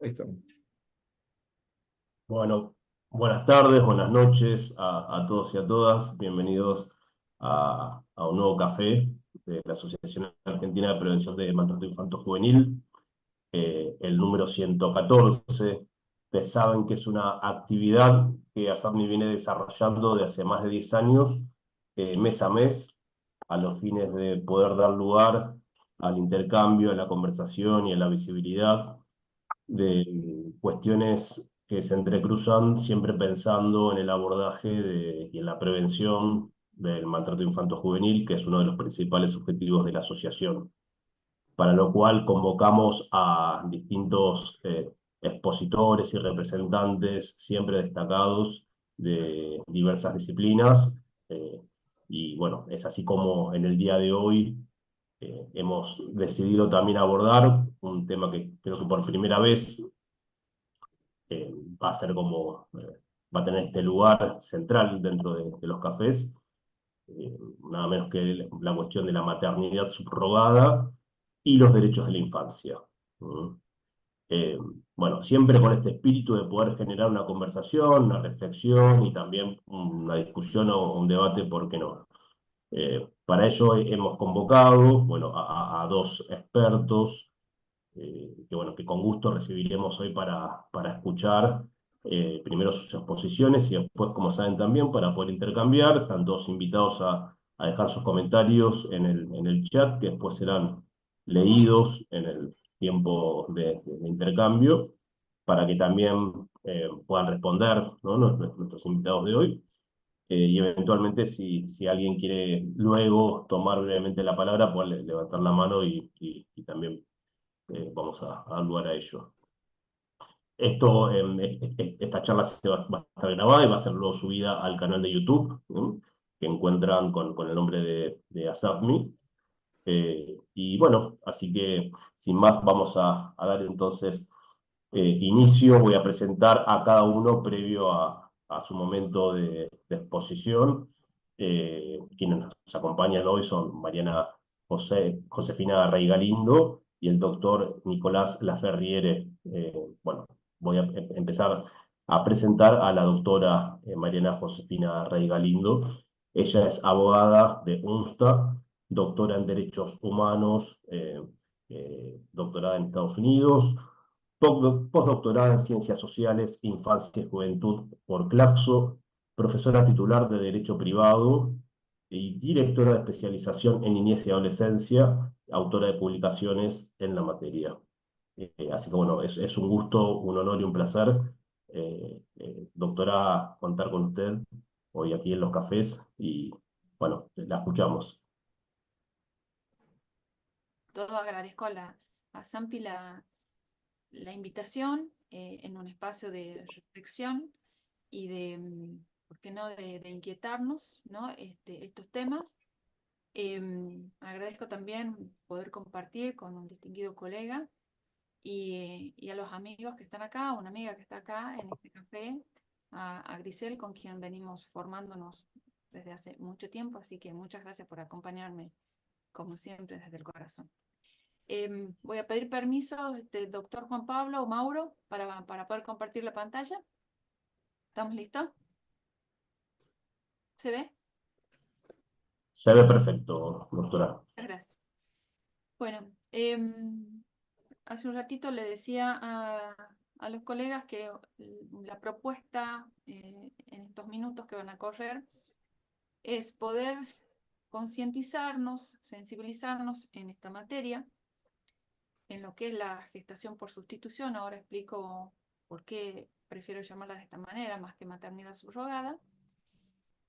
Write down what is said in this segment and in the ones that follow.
Ahí estamos. Bueno, buenas tardes, buenas noches a todos y a todas. Bienvenidos a un nuevo café de la Asociación Argentina de Prevención de Maltrato Infanto-Juvenil, el número 114. Ustedes saben que es una actividad que ASAPMI viene desarrollando de hace más de 10 años, mes a mes, a los fines de poder dar lugar al intercambio, a la conversación y a la visibilidad de cuestiones que se entrecruzan, siempre pensando en el abordaje y en la prevención del maltrato infanto-juvenil, que es uno de los principales objetivos de la asociación, para lo cual convocamos a distintos expositores y representantes, siempre destacados, de diversas disciplinas. eh, y bueno, es así como en el día de hoy hemos decidido también abordar un tema que creo que por primera vez eh, va a ser como, va a tener este lugar central dentro de los cafés, nada menos que la cuestión de la maternidad subrogada y los derechos de la infancia. ¿Mm? Eh, bueno, siempre con este espíritu de poder generar una conversación, una reflexión y también una discusión o un debate, ¿por qué no? Para ello hemos convocado, bueno, a dos expertos que, bueno, que con gusto recibiremos hoy para escuchar primero sus exposiciones y después, como saben también, para poder intercambiar. Están todos invitados a dejar sus comentarios en el chat, que después serán leídos en el tiempo de intercambio, para que también puedan responder, ¿no? Nuestros invitados de hoy. Y eventualmente, si alguien quiere luego tomar brevemente la palabra, puede levantar la mano y también vamos a dar lugar a ello. Esta charla va a estar grabada y va a ser luego subida al canal de YouTube, ¿no? Que encuentran con el nombre de ASAPMI. Y bueno, así que sin más vamos a dar entonces inicio. Voy a presentar a cada uno previo a su momento de exposición. Quienes nos acompañan hoy son Mariana Josefina Rey Galindo y el doctor Nicolás Laferriere. Bueno, voy a empezar a presentar a la doctora Mariana Josefina Rey Galindo. Ella es abogada de UNSTA, doctora en Derechos Humanos, doctorada en Estados Unidos, postdoctorada en Ciencias Sociales, Infancia y Juventud por Claxo, profesora titular de Derecho Privado y directora de especialización en niñez y adolescencia, autora de publicaciones en la materia. Así que bueno, es un gusto, un honor y un placer, doctora, contar con usted hoy aquí en los cafés y bueno, la escuchamos. Todo agradezco a Sampi la invitación en un espacio de reflexión y ¿por qué no?, de inquietarnos, ¿no? Estos temas. Agradezco también poder compartir con un distinguido colega y a los amigos que están acá, una amiga que está acá en este café, a Grisel, con quien venimos formándonos desde hace mucho tiempo, así que muchas gracias por acompañarme, como siempre, desde el corazón. Voy a pedir permiso, doctor Juan Pablo o Mauro, para poder compartir la pantalla. ¿Estamos listos? ¿Se ve? Se ve perfecto, doctora. Gracias. Bueno, hace un ratito le decía a los colegas que la propuesta en estos minutos que van a correr es poder concientizarnos, sensibilizarnos en esta materia, en lo que es la gestación por sustitución. Ahora explico por qué prefiero llamarla de esta manera más que maternidad subrogada,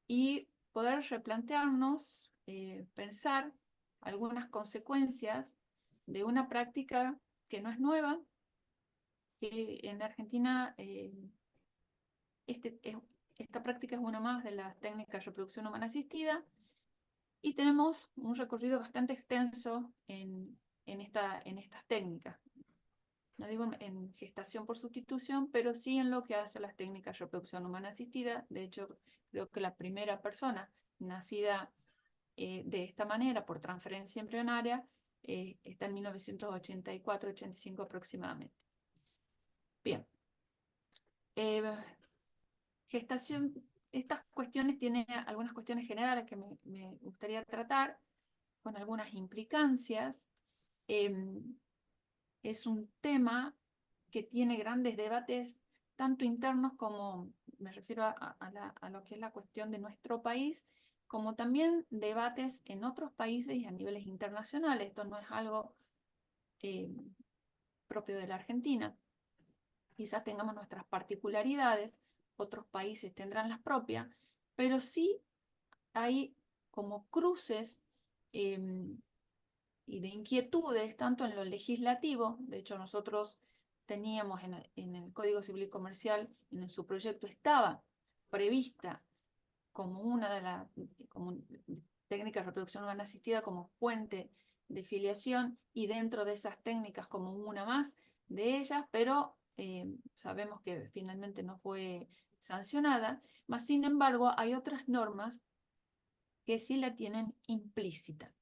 y poder replantearnos, pensar algunas consecuencias de una práctica que no es nueva, que en Argentina este, es, esta práctica es una más de las técnicas de reproducción humana asistida, y tenemos un recorrido bastante extenso en estas técnicas. No digo en gestación por sustitución, pero sí en lo que hace a las técnicas de reproducción humana asistida. De hecho, creo que la primera persona nacida de esta manera, por transferencia embrionaria, está en 1984-85 aproximadamente. Bien. Gestación, estas cuestiones tienen algunas cuestiones generales que me gustaría tratar, con algunas implicancias. Es un tema que tiene grandes debates, tanto internos como, me refiero a lo que es la cuestión de nuestro país, como también debates en otros países y a niveles internacionales. Esto no es algo eh, propio de la Argentina. Quizás tengamos nuestras particularidades, otros países tendrán las propias, pero sí hay como cruces eh, y de inquietudes, tanto en lo legislativo. De hecho, nosotros teníamos en el Código Civil y Comercial, en su proyecto estaba prevista como una de las técnicas de reproducción humana asistida como fuente de filiación, y dentro de esas técnicas como una más de ellas, pero sabemos que finalmente no fue sancionada. Mas, sin embargo, hay otras normas que sí la tienen implícita.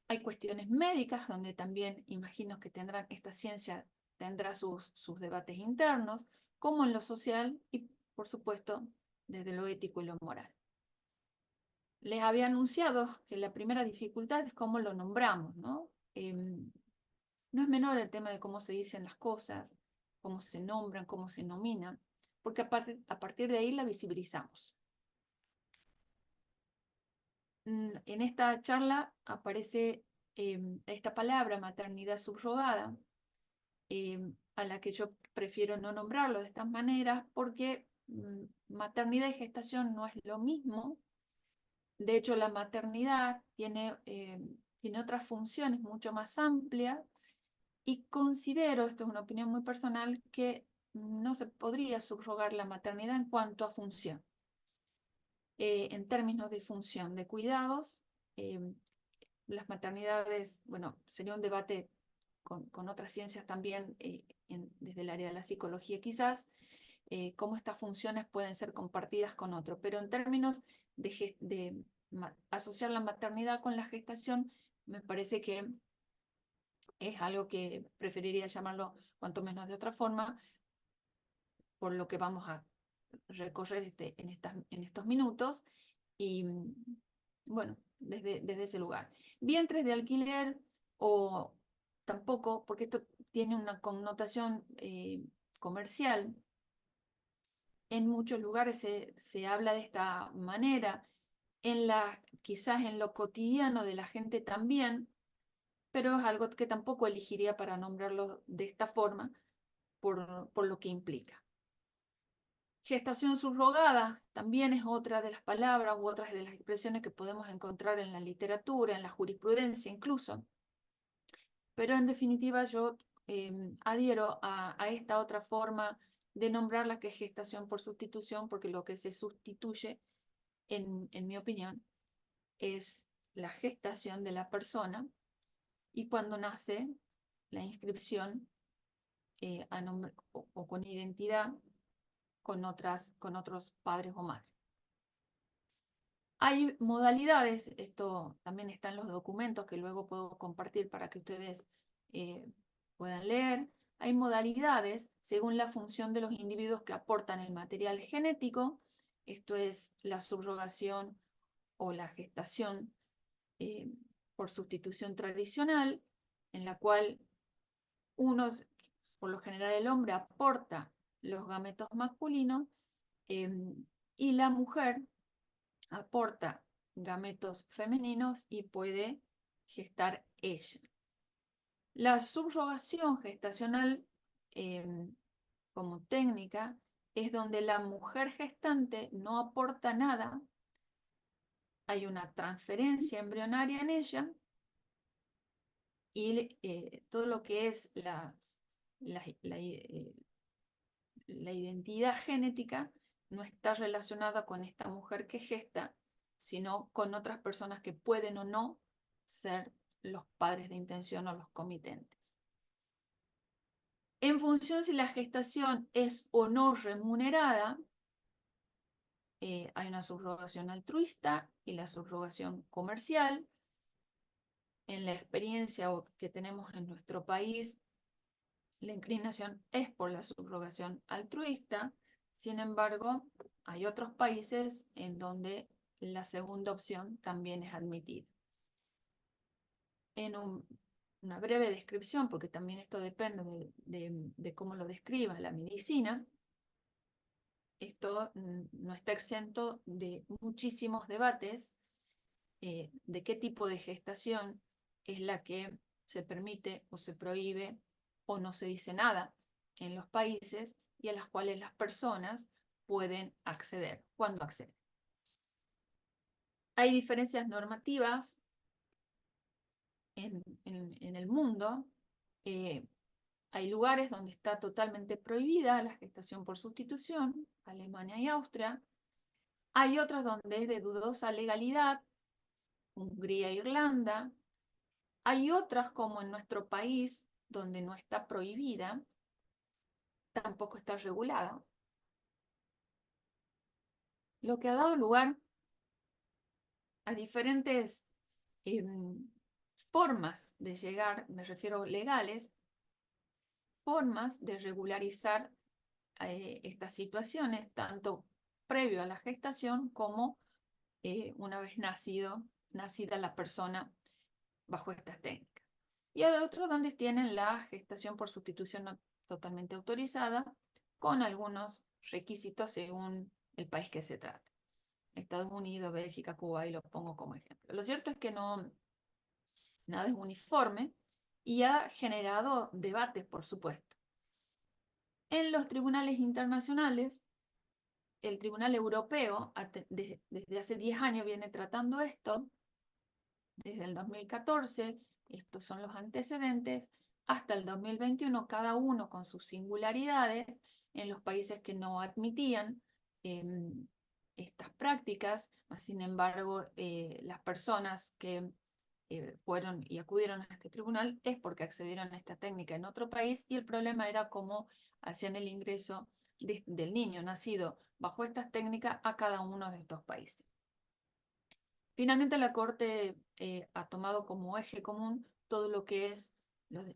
Hay cuestiones médicas donde también imagino que tendrán, esta ciencia tendrá sus debates internos, como en lo social y, por supuesto, desde lo ético y lo moral. Les había anunciado que la primera dificultad es cómo lo nombramos, ¿no? No es menor el tema de cómo se dicen las cosas, cómo se nombran, cómo se nominan, porque a partir de ahí la visibilizamos. En esta charla aparece esta palabra, maternidad subrogada, a la que yo prefiero no nombrarlo de estas maneras, porque maternidad y gestación no es lo mismo. De hecho, la maternidad tiene otras funciones mucho más amplias, y considero, esto es una opinión muy personal, que no se podría subrogar la maternidad en cuanto a función. En términos de función de cuidados, las maternidades, bueno, sería un debate con otras ciencias también, desde el área de la psicología quizás, cómo estas funciones pueden ser compartidas con otro. Pero en términos de asociar la maternidad con la gestación, me parece que es algo que preferiría llamarlo cuanto menos de otra forma, por lo que vamos a recorrer en estos minutos. Y bueno, desde ese lugar. Vientres de alquiler, o tampoco, porque esto tiene una connotación comercial. En muchos lugares se habla de esta manera, quizás en lo cotidiano de la gente también, pero es algo que tampoco elegiría para nombrarlo de esta forma, por lo que implica. Gestación subrogada también es otra de las palabras u otras de las expresiones que podemos encontrar en la literatura, en la jurisprudencia incluso. Pero en definitiva yo adhiero a esta otra forma de nombrarla, que es gestación por sustitución, porque lo que se sustituye, en mi opinión, es la gestación de la persona, y cuando nace la inscripción a nombre, o con identidad con otros padres o madres. Hay modalidades, esto también está en los documentos que luego puedo compartir para que ustedes eh, puedan leer. Hay modalidades según la función de los individuos que aportan el material genético. Esto es la subrogación o la gestación eh, por sustitución tradicional, en la cual por lo general el hombre, aporta los gametos masculinos, y la mujer aporta gametos femeninos y puede gestar ella. La subrogación gestacional, como técnica, es donde la mujer gestante no aporta nada, hay una transferencia embrionaria en ella, y todo lo que es la identidad genética no está relacionada con esta mujer que gesta, sino con otras personas que pueden o no ser los padres de intención o los comitentes. En función si la gestación es o no remunerada, hay una subrogación altruista y la subrogación comercial. En la experiencia que tenemos en nuestro país, la inclinación es por la subrogación altruista. Sin embargo, hay otros países en donde la segunda opción también es admitida. En una breve descripción, porque también esto depende de cómo lo describa la medicina, esto no está exento de muchísimos debates de qué tipo de gestación es la que se permite o se prohíbe o no se dice nada en los países y a las cuales las personas pueden acceder, cuando acceden. Hay diferencias normativas en el mundo. Hay lugares donde está totalmente prohibida la gestación por sustitución, Alemania y Austria. Hay otros donde es de dudosa legalidad, Hungría e Irlanda. Hay otras, como en nuestro país, donde no está prohibida, tampoco está regulada. Lo que ha dado lugar a diferentes formas de llegar, me refiero legales, formas de regularizar estas situaciones, tanto previo a la gestación como una vez nacida la persona bajo estas técnicas. Y hay otros donde tienen la gestación por sustitución no totalmente autorizada, con algunos requisitos según el país que se trate. Estados Unidos, Bélgica, Cuba, y lo pongo como ejemplo. Lo cierto es que nada es uniforme y ha generado debates, por supuesto. En los tribunales internacionales, el Tribunal Europeo desde hace 10 años viene tratando esto, desde el 2014, estos son los antecedentes, hasta el 2021, cada uno con sus singularidades, en los países que no admitían estas prácticas, sin embargo, las personas que fueron y acudieron a este tribunal es porque accedieron a esta técnica en otro país y el problema era cómo hacían el ingreso del niño nacido bajo estas técnicas a cada uno de estos países. Finalmente, la Corte ha tomado como eje común todo lo que es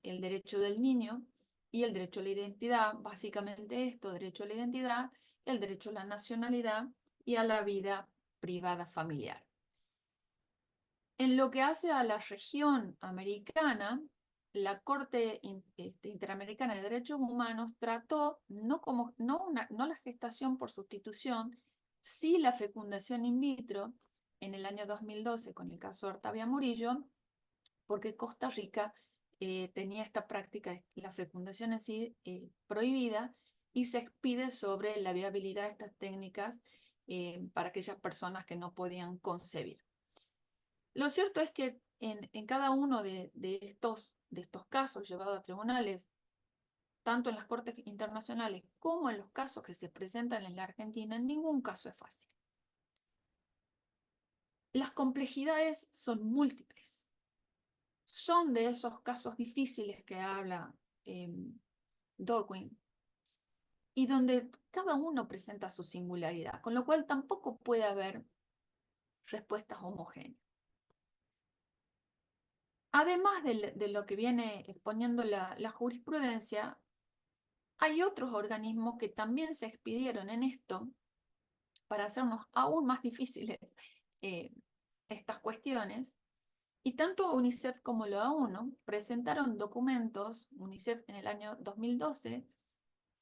el derecho del niño y el derecho a la identidad, básicamente esto, derecho a la identidad, el derecho a la nacionalidad y a la vida privada familiar. En lo que hace a la región americana, la Corte Interamericana de Derechos Humanos trató no la gestación por sustitución, sí la fecundación in vitro en el año 2012 con el caso Artavia Murillo, porque Costa Rica tenía esta práctica, la fecundación en sí prohibida, y se expide sobre la viabilidad de estas técnicas para aquellas personas que no podían concebir. Lo cierto es que en cada uno de estos casos llevados a tribunales, tanto en las cortes internacionales como en los casos que se presentan en la Argentina, en ningún caso es fácil. Las complejidades son múltiples. Son de esos casos difíciles que habla Dorwin, y donde cada uno presenta su singularidad, con lo cual tampoco puede haber respuestas homogéneas. Además de lo que viene exponiendo la jurisprudencia, hay otros organismos que también se expidieron en esto para hacernos aún más difíciles estas cuestiones, y tanto UNICEF como la ONU presentaron documentos, UNICEF en el año 2012,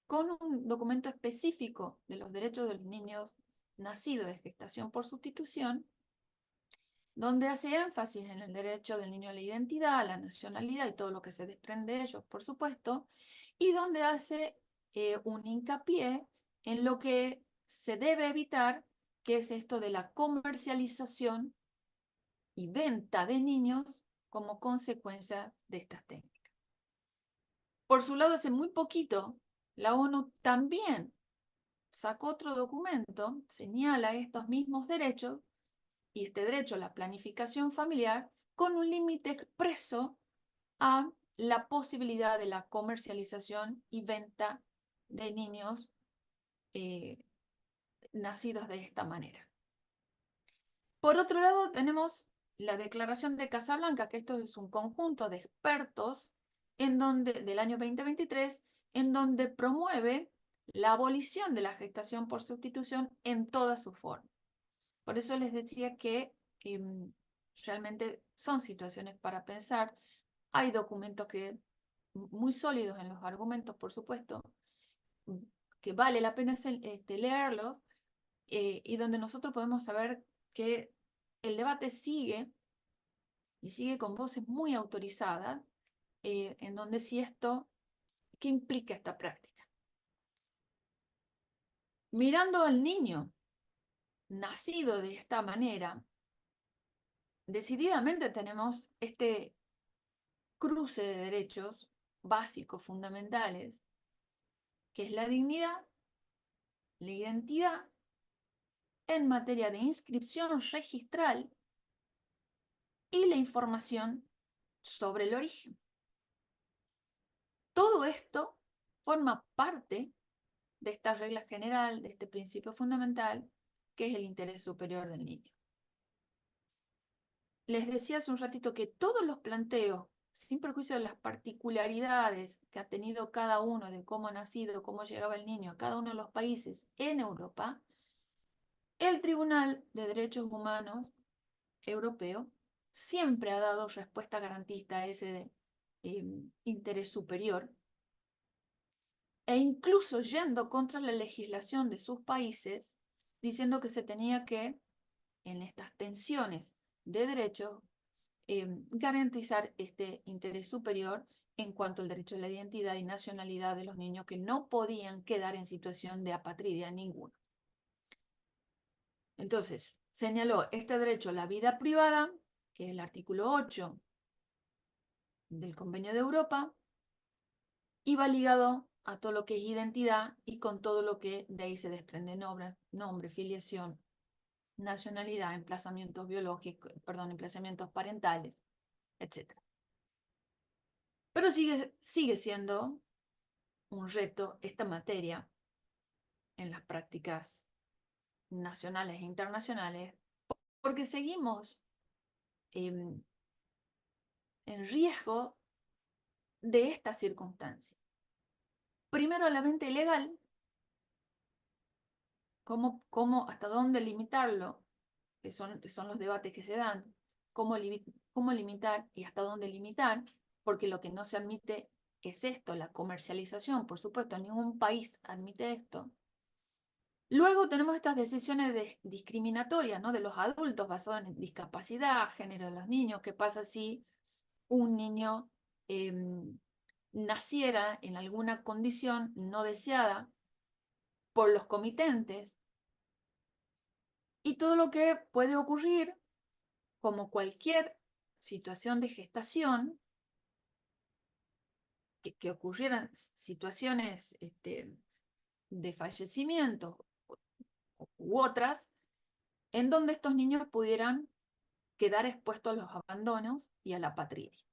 con un documento específico de los derechos de los niños nacidos de gestación por sustitución, donde hace énfasis en el derecho del niño a la identidad, a la nacionalidad y todo lo que se desprende de ellos, por supuesto, y donde hace un hincapié en lo que se debe evitar, que es esto de la comercialización y venta de niños como consecuencia de estas técnicas. Por su lado, hace muy poquito, la ONU también sacó otro documento, señala estos mismos derechos, y este derecho a la planificación familiar, con un límite expreso a la posibilidad de la comercialización y venta de niños nacidos de esta manera. Por otro lado, tenemos la Declaración de Casablanca, que esto es un conjunto de expertos del año 2023, en donde promueve la abolición de la gestación por sustitución en toda su forma. Por eso les decía que realmente son situaciones para pensar. Hay documentos muy sólidos en los argumentos, por supuesto, que vale la pena leerlos, y donde nosotros podemos saber que el debate sigue, y sigue con voces muy autorizadas, en donde si esto, ¿qué implica esta práctica? Mirando al niño nacido de esta manera, decididamente tenemos este cruce de derechos básicos, fundamentales, que es la dignidad, la identidad, en materia de inscripción registral y la información sobre el origen. Todo esto forma parte de esta regla general, de este principio fundamental, que es el interés superior del niño. Les decía hace un ratito que todos los planteos, sin perjuicio de las particularidades que ha tenido cada uno de cómo ha nacido, cómo llegaba el niño a cada uno de los países en Europa, el Tribunal de Derechos Humanos Europeo siempre ha dado respuesta garantista a ese interés superior, e incluso yendo contra la legislación de sus países, diciendo que se tenía que, en estas tensiones de derechos, garantizar este interés superior en cuanto al derecho a la identidad y nacionalidad de los niños, que no podían quedar en situación de apatridia ninguna. Entonces, señaló este derecho a la vida privada, que es el artículo 8 del Convenio de Europa, y va ligado a todo lo que es identidad y con todo lo que de ahí se desprende: nombre, filiación, nacionalidad, emplazamientos biológicos, emplazamientos parentales, etc. Pero sigue siendo un reto esta materia en las prácticas nacionales e internacionales, porque seguimos en riesgo de esta circunstancia. Primero, la venta ilegal, hasta dónde limitarlo, que son los debates que se dan, cómo limitar y hasta dónde limitar, porque lo que no se admite es esto, la comercialización. Por supuesto, ningún país admite esto. Luego tenemos estas decisiones discriminatorias, ¿no?, de los adultos basadas en discapacidad, género de los niños. ¿Qué pasa si un niño naciera en alguna condición no deseada por los comitentes? Y todo lo que puede ocurrir, como cualquier situación de gestación, que ocurrieran situaciones de fallecimiento u otras, en donde estos niños pudieran quedar expuestos a los abandonos y a la apatridia.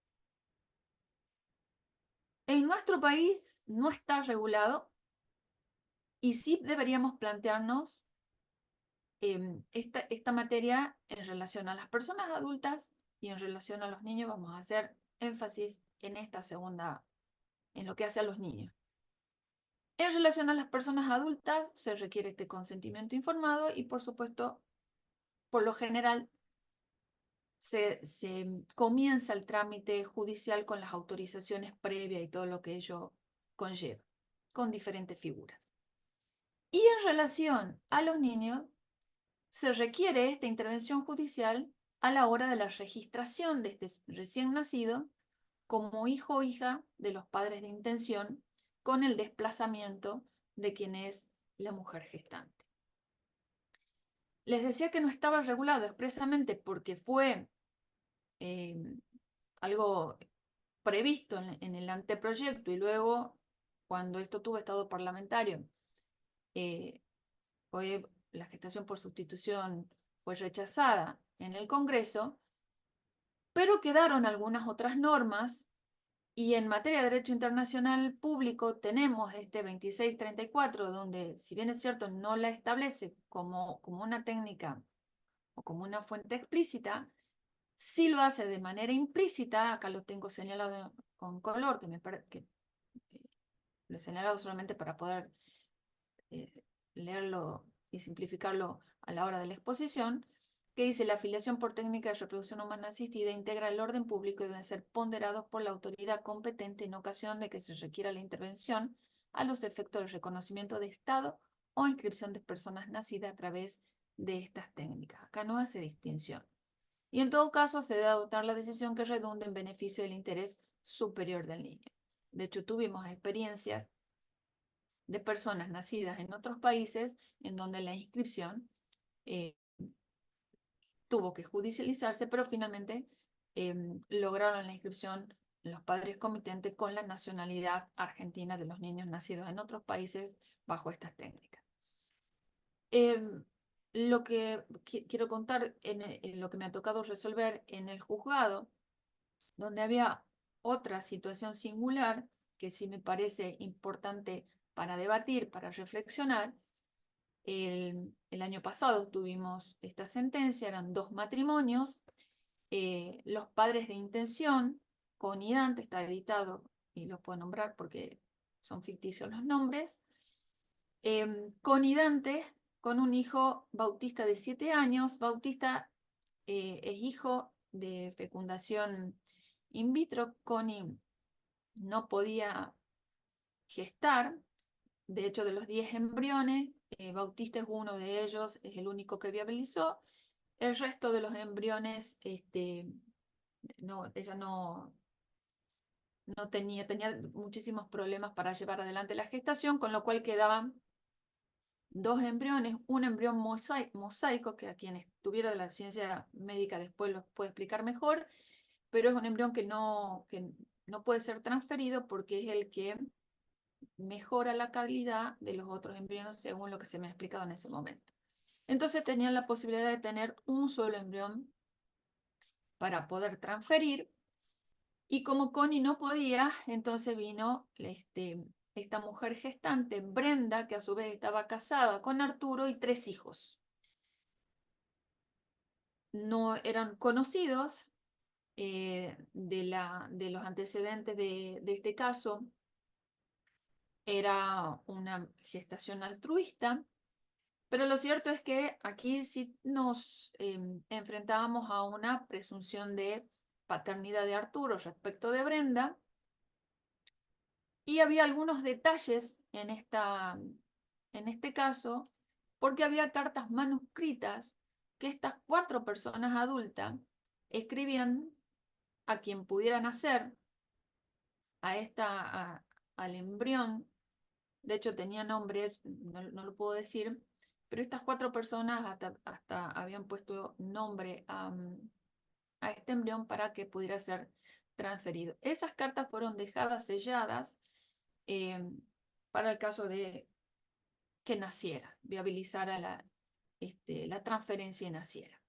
En nuestro país no está regulado, y sí deberíamos plantearnos esta materia en relación a las personas adultas y en relación a los niños. Vamos a hacer énfasis en esta segunda, en lo que hace a los niños. En relación a las personas adultas, se requiere este consentimiento informado y, por supuesto, por lo general, se comienza el trámite judicial con las autorizaciones previas y todo lo que ello conlleva, con diferentes figuras. Y en relación a los niños, se requiere esta intervención judicial a la hora de la registración de este recién nacido como hijo o hija de los padres de intención, con el desplazamiento de quien es la mujer gestante. Les decía que no estaba regulado expresamente porque fue algo previsto en el anteproyecto, y luego, cuando esto tuvo estado parlamentario, la gestación por sustitución fue rechazada en el Congreso, pero quedaron algunas otras normas. Y en materia de derecho internacional público tenemos este 2634, donde, si bien es cierto, no la establece como una técnica o como una fuente explícita, sí lo hace de manera implícita. Acá lo tengo señalado con color, que me parece que lo he señalado solamente para poder leerlo y simplificarlo a la hora de la exposición, que dice: la afiliación por técnica de reproducción humana asistida integra el orden público y deben ser ponderados por la autoridad competente en ocasión de que se requiera la intervención a los efectos del reconocimiento de estado o inscripción de personas nacidas a través de estas técnicas. Acá no hace distinción. Y en todo caso se debe adoptar la decisión que redunde en beneficio del interés superior del niño. De hecho, tuvimos experiencias de personas nacidas en otros países en donde la inscripción eh, tuvo que judicializarse, pero finalmente lograron la inscripción los padres comitentes con la nacionalidad argentina de los niños nacidos en otros países bajo estas técnicas. Lo que quiero contar en lo que me ha tocado resolver en el juzgado, donde había otra situación singular que sí me parece importante para debatir, para reflexionar. El año pasado tuvimos esta sentencia, eran 2 matrimonios, los padres de intención, conidante, está editado y los puedo nombrar porque son ficticios los nombres, conidante con un hijo Bautista de 7 años. Bautista es hijo de fecundación in vitro. Connie no podía gestar. De hecho, de los 10 embriones, Bautista es uno de ellos, es el único que viabilizó. El resto de los embriones, ella no tenía muchísimos problemas para llevar adelante la gestación, con lo cual quedaban 2 embriones, un embrión mosaico, que a quien estuviera de la ciencia médica después lo puede explicar mejor, pero es un embrión que no puede ser transferido porque es el que mejora la calidad de los otros embriones según lo que se me ha explicado en ese momento. Entonces tenían la posibilidad de tener un solo embrión para poder transferir, y como Connie no podía, entonces vino esta mujer gestante, Brenda, que a su vez estaba casada con Arturo y 3 hijos. No eran conocidos de los antecedentes de este caso. Era una gestación altruista, pero lo cierto es que aquí sí nos enfrentábamos a una presunción de paternidad de Arturo respecto de Brenda, y había algunos detalles en este caso, porque había cartas manuscritas que estas 4 personas adultas escribían a quien pudieran nacer, al embrión. De hecho tenía nombre, no lo puedo decir, pero estas 4 personas hasta habían puesto nombre a este embrión para que pudiera ser transferido. Esas cartas fueron dejadas selladas para el caso de que naciera, viabilizara la transferencia y naciera.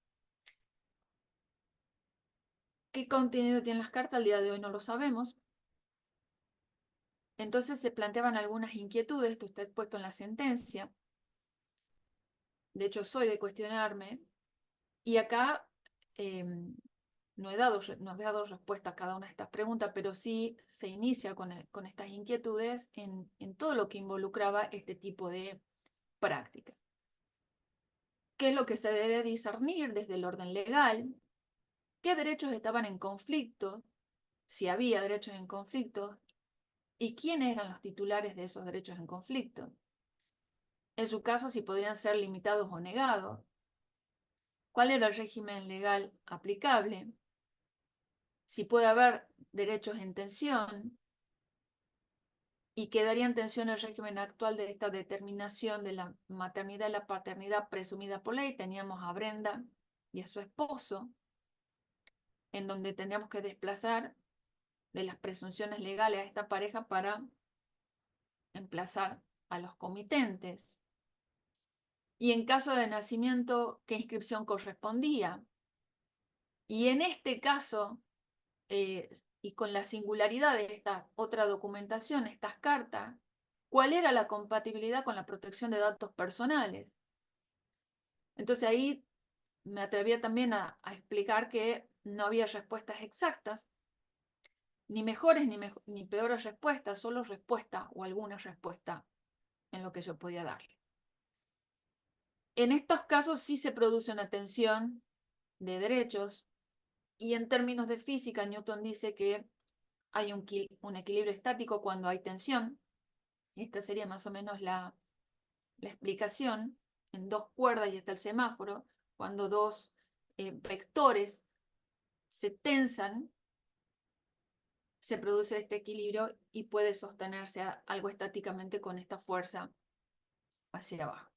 ¿Qué contenido tienen las cartas? Al día de hoy no lo sabemos. Entonces se planteaban algunas inquietudes, esto está expuesto en la sentencia. De hecho, soy de cuestionarme, y acá no he dado respuesta a cada una de estas preguntas, pero sí se inicia con estas inquietudes en todo lo que involucraba este tipo de práctica. ¿Qué es lo que se debe discernir desde el orden legal? ¿Qué derechos estaban en conflicto? Si había derechos en conflicto, ¿y quiénes eran los titulares de esos derechos en conflicto? En su caso, si podrían ser limitados o negados. ¿Cuál era el régimen legal aplicable? Si puede haber derechos en tensión, y quedaría en tensión el régimen actual de esta determinación de la maternidad y la paternidad presumida por ley. Teníamos a Brenda y a su esposo, en donde tendríamos que desplazar de las presunciones legales a esta pareja para emplazar a los comitentes. Y en caso de nacimiento, ¿qué inscripción correspondía? Y en este caso, y con la singularidad de esta otra documentación, estas cartas, ¿cuál era la compatibilidad con la protección de datos personales? Entonces ahí me atrevía también a explicar que no había respuestas exactas, ni mejores ni peores respuestas, solo respuesta o alguna respuesta en lo que yo podía darle. En estos casos sí se produce una tensión de derechos y en términos de física Newton dice que hay un equilibrio estático cuando hay tensión. Esta sería más o menos la explicación. En dos cuerdas y está el semáforo, cuando dos vectores se tensan, se produce este equilibrio y puede sostenerse algo estáticamente con esta fuerza hacia abajo.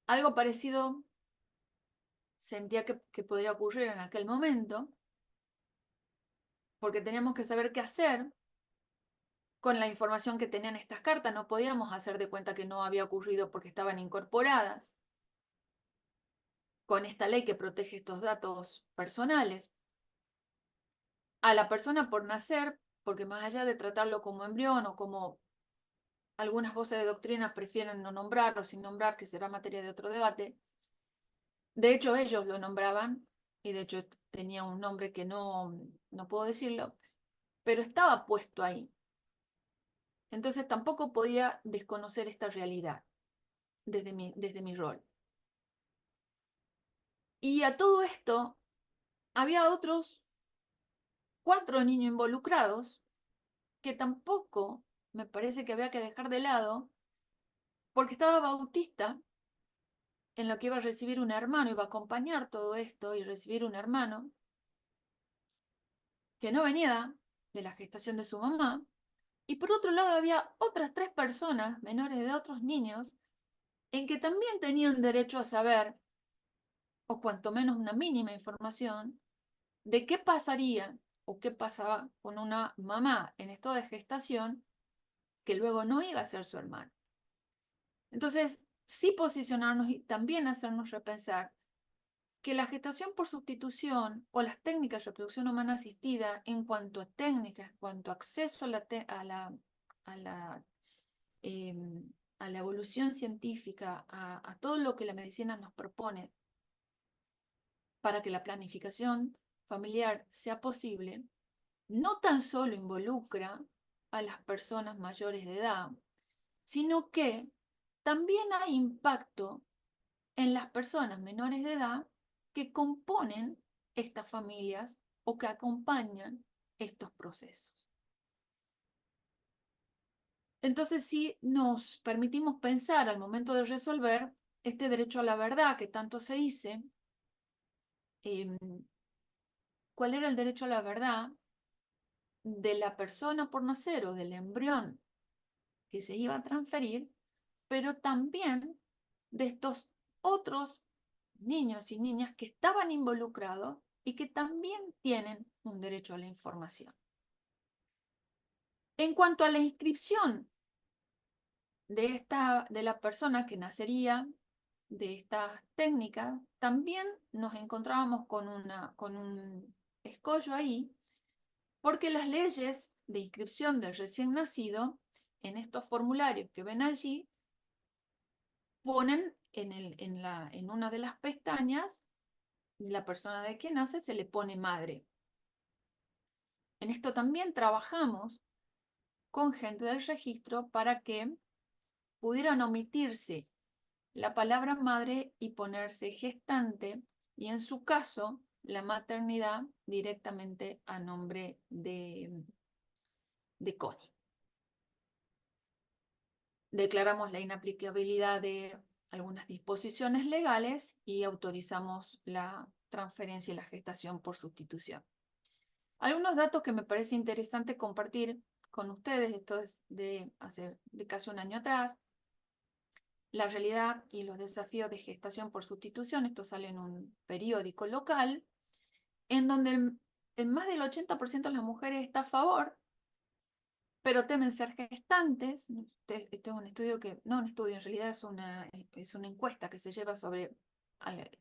Algo parecido sentía que podría ocurrir en aquel momento, porque teníamos que saber qué hacer con la información que tenían estas cartas. No podíamos hacer de cuenta que no había ocurrido porque estaban incorporadas con esta ley que protege estos datos personales. A la persona por nacer, porque más allá de tratarlo como embrión o como algunas voces de doctrina prefieren no nombrarlo sin nombrar, que será materia de otro debate, de hecho ellos lo nombraban, y de hecho tenía un nombre que no puedo decirlo, pero estaba puesto ahí. Entonces tampoco podía desconocer esta realidad desde mi rol. Y a todo esto había otros 4 niños involucrados que tampoco me parece que había que dejar de lado, porque estaba Bautista, en lo que iba a recibir un hermano, iba a acompañar todo esto y recibir un hermano que no venía de la gestación de su mamá. Y por otro lado había otras 3 personas menores de otros niños en que también tenían derecho a saber, o cuanto menos una mínima información, de qué pasaría o qué pasaba con una mamá en estado de gestación que luego no iba a ser su hermano. Entonces, sí posicionarnos y también hacernos repensar que la gestación por sustitución o las técnicas de reproducción humana asistida en cuanto a técnicas, en cuanto a acceso a la, eh, a la evolución científica, a todo lo que la medicina nos propone para que la planificación familiar sea posible, no tan solo involucra a las personas mayores de edad, sino que también hay impacto en las personas menores de edad que componen estas familias o que acompañan estos procesos. Entonces, si nos permitimos pensar al momento de resolver este derecho a la verdad que tanto se dice, eh, ¿cuál era el derecho a la verdad de la persona por nacer o del embrión que se iba a transferir, pero también de estos otros niños y niñas que estaban involucrados y que también tienen un derecho a la información? En cuanto a la inscripción de la persona que nacería de estas técnicas, también nos encontrábamos con un escollo ahí, porque las leyes de inscripción del recién nacido, en estos formularios que ven allí, ponen en una de las pestañas, la persona de que nace se le pone madre. En esto también trabajamos con gente del registro para que pudieran omitirse la palabra madre y ponerse gestante, y en su caso la maternidad directamente a nombre de Connie. Declaramos la inaplicabilidad de algunas disposiciones legales y autorizamos la transferencia y la gestación por sustitución. Algunos datos que me parece interesante compartir con ustedes, esto es de casi un año atrás, la realidad y los desafíos de gestación por sustitución. Esto sale en un periódico local, en donde en más del 80% de las mujeres está a favor, pero temen ser gestantes. Este es un estudio que, no un estudio, en realidad es una encuesta que se lleva sobre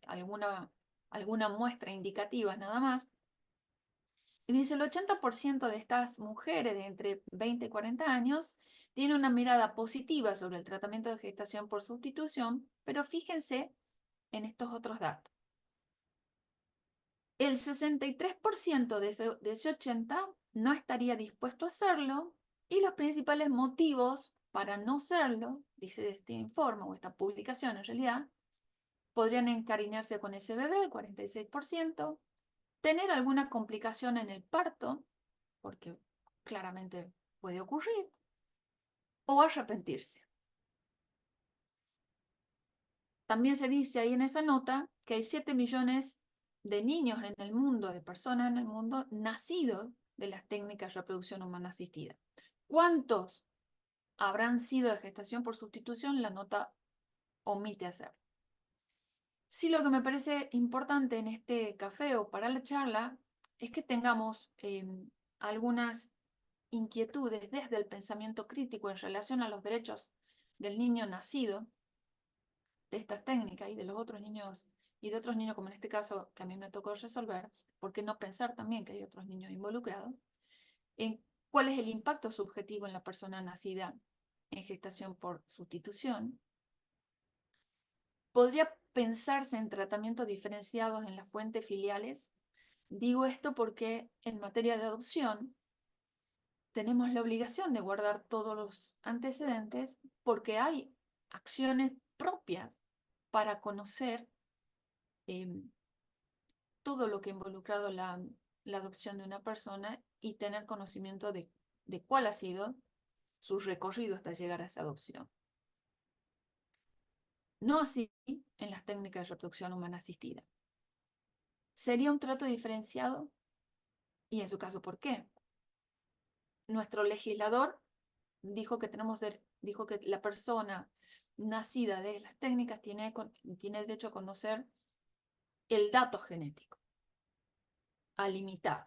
alguna muestra indicativa nada más. Y dice, el 80% de estas mujeres de entre 20 y 40 años tiene una mirada positiva sobre el tratamiento de gestación por sustitución, pero fíjense en estos otros datos. El 63% de ese 80 no estaría dispuesto a hacerlo y los principales motivos para no serlo, dice este informe o esta publicación en realidad, podrían encariñarse con ese bebé, el 46%, tener alguna complicación en el parto, porque claramente puede ocurrir, o arrepentirse. También se dice ahí en esa nota que hay 7 millones de niños en el mundo, de personas en el mundo, nacidos de las técnicas de reproducción humana asistida. ¿Cuántos habrán sido de gestación por sustitución? La nota omite hacer. Sí, lo que me parece importante en este café o para la charla es que tengamos algunas inquietudes desde el pensamiento crítico en relación a los derechos del niño nacido de esta técnica y de los otros niños y de otros niños, como en este caso que a mí me tocó resolver, ¿por qué no pensar también que hay otros niños involucrados? En cuál es el impacto subjetivo en la persona nacida en gestación por sustitución. ¿Podría pensarse en tratamientos diferenciados en las fuentes filiales? Digo esto porque en materia de adopción tenemos la obligación de guardar todos los antecedentes porque hay acciones propias para conocer todo lo que ha involucrado la adopción de una persona y tener conocimiento de cuál ha sido su recorrido hasta llegar a esa adopción. No así en las técnicas de reproducción humana asistida. ¿Sería un trato diferenciado? Y en su caso, ¿por qué? Nuestro legislador dijo dijo que la persona nacida de las técnicas tiene derecho a conocer el dato genético, a limitado.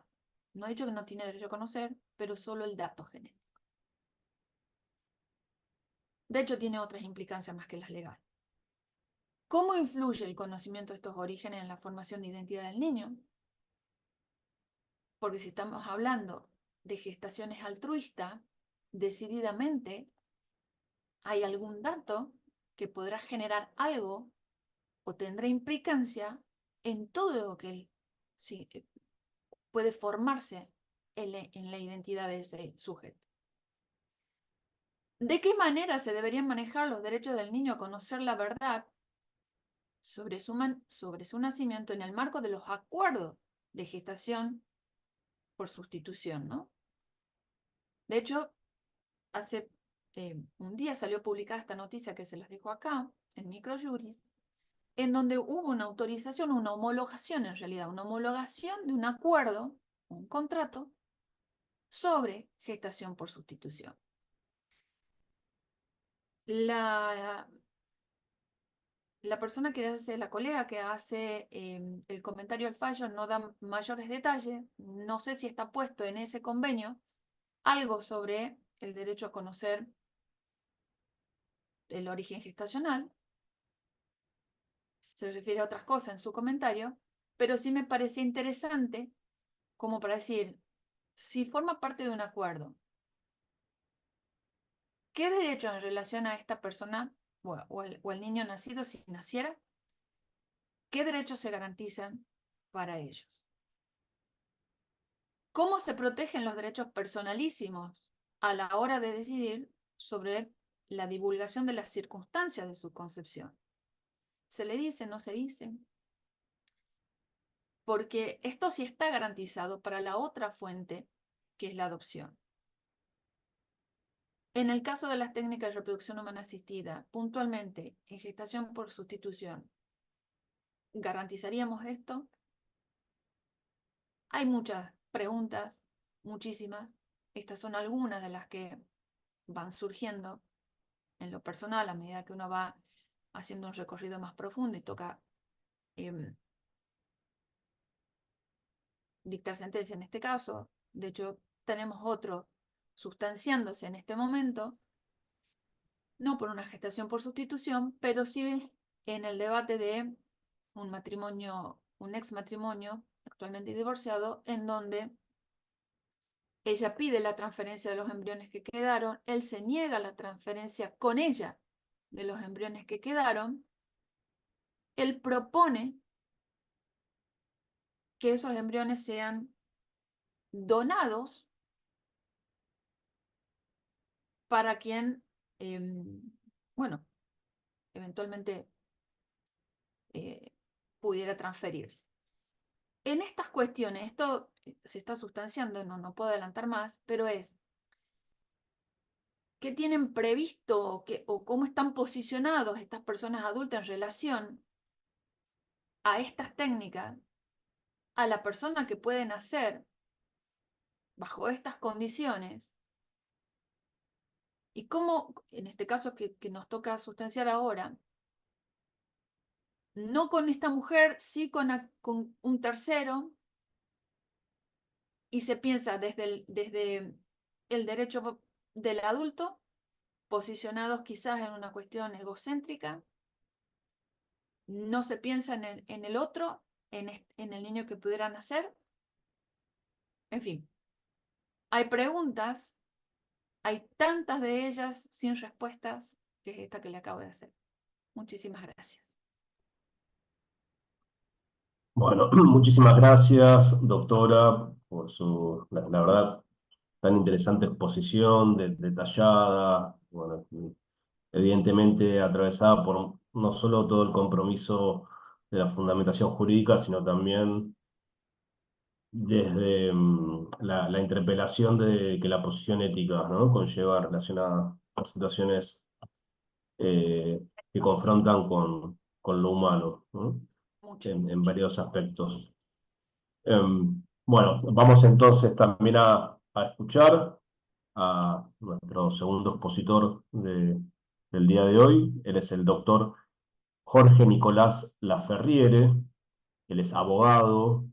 No ha dicho que no tiene derecho a conocer, pero solo el dato genético. De hecho, tiene otras implicancias más que las legales. ¿Cómo influye el conocimiento de estos orígenes en la formación de identidad del niño? Porque si estamos hablando de gestaciones altruistas, decididamente hay algún dato que podrá generar algo o tendrá implicancia en todo lo que puede formarse en la identidad de ese sujeto. ¿De qué manera se deberían manejar los derechos del niño a conocer la verdad sobre su nacimiento en el marco de los acuerdos de gestación por sustitución, ¿no? De hecho, hace un día salió publicada esta noticia que se los dejo acá, en Microjuris, en donde hubo una autorización, una homologación en realidad, una homologación de un acuerdo, un contrato, sobre gestación por sustitución. La persona que hace, la colega que hace el comentario al fallo no da mayores detalles, no sé si está puesto en ese convenio algo sobre el derecho a conocer el origen gestacional, se refiere a otras cosas en su comentario, pero sí me parece interesante como para decir, si forma parte de un acuerdo, ¿qué derecho en relación a esta persona o al niño nacido, si naciera, qué derechos se garantizan para ellos? ¿Cómo se protegen los derechos personalísimos a la hora de decidir sobre la divulgación de las circunstancias de su concepción? ¿Se le dice, no se dice? Porque esto sí está garantizado para la otra fuente, que es la adopción. En el caso de las técnicas de reproducción humana asistida, puntualmente en gestación por sustitución, ¿garantizaríamos esto? Hay muchas preguntas, muchísimas. Estas son algunas de las que van surgiendo en lo personal a medida que uno va haciendo un recorrido más profundo y toca dictar sentencia en este caso. De hecho, tenemos otro sustanciándose en este momento, no por una gestación por sustitución, pero sí en el debate de un matrimonio, un ex matrimonio actualmente divorciado, en donde ella pide la transferencia de los embriones que quedaron, él se niega la transferencia con ella de los embriones que quedaron, él propone que esos embriones sean donados para quien, bueno, eventualmente pudiera transferirse. En estas cuestiones, esto se está sustanciando, no puedo adelantar más, pero es qué tienen previsto o cómo están posicionados estas personas adultas en relación a estas técnicas, a la persona que pueden hacer bajo estas condiciones, y cómo, en este caso que nos toca sustanciar ahora, no con esta mujer, sí con un tercero, y se piensa desde el derecho del adulto, posicionados quizás en una cuestión egocéntrica, no se piensa en el otro, en el niño que pudiera nacer. En fin, hay preguntas, hay tantas de ellas sin respuestas, que es esta que le acabo de hacer. Muchísimas gracias. Bueno, muchísimas gracias, doctora, por la verdad, tan interesante exposición, detallada, bueno, evidentemente atravesada por no solo todo el compromiso de la fundamentación jurídica, sino también desde la interpelación de que la posición ética, ¿no?, conlleva relacionada a situaciones que confrontan con lo humano, ¿no?, Mucho. en varios aspectos. Bueno, vamos entonces también a escuchar a nuestro segundo expositor del día de hoy. Él es el doctor Jorge Nicolás Laferriere. Él es abogado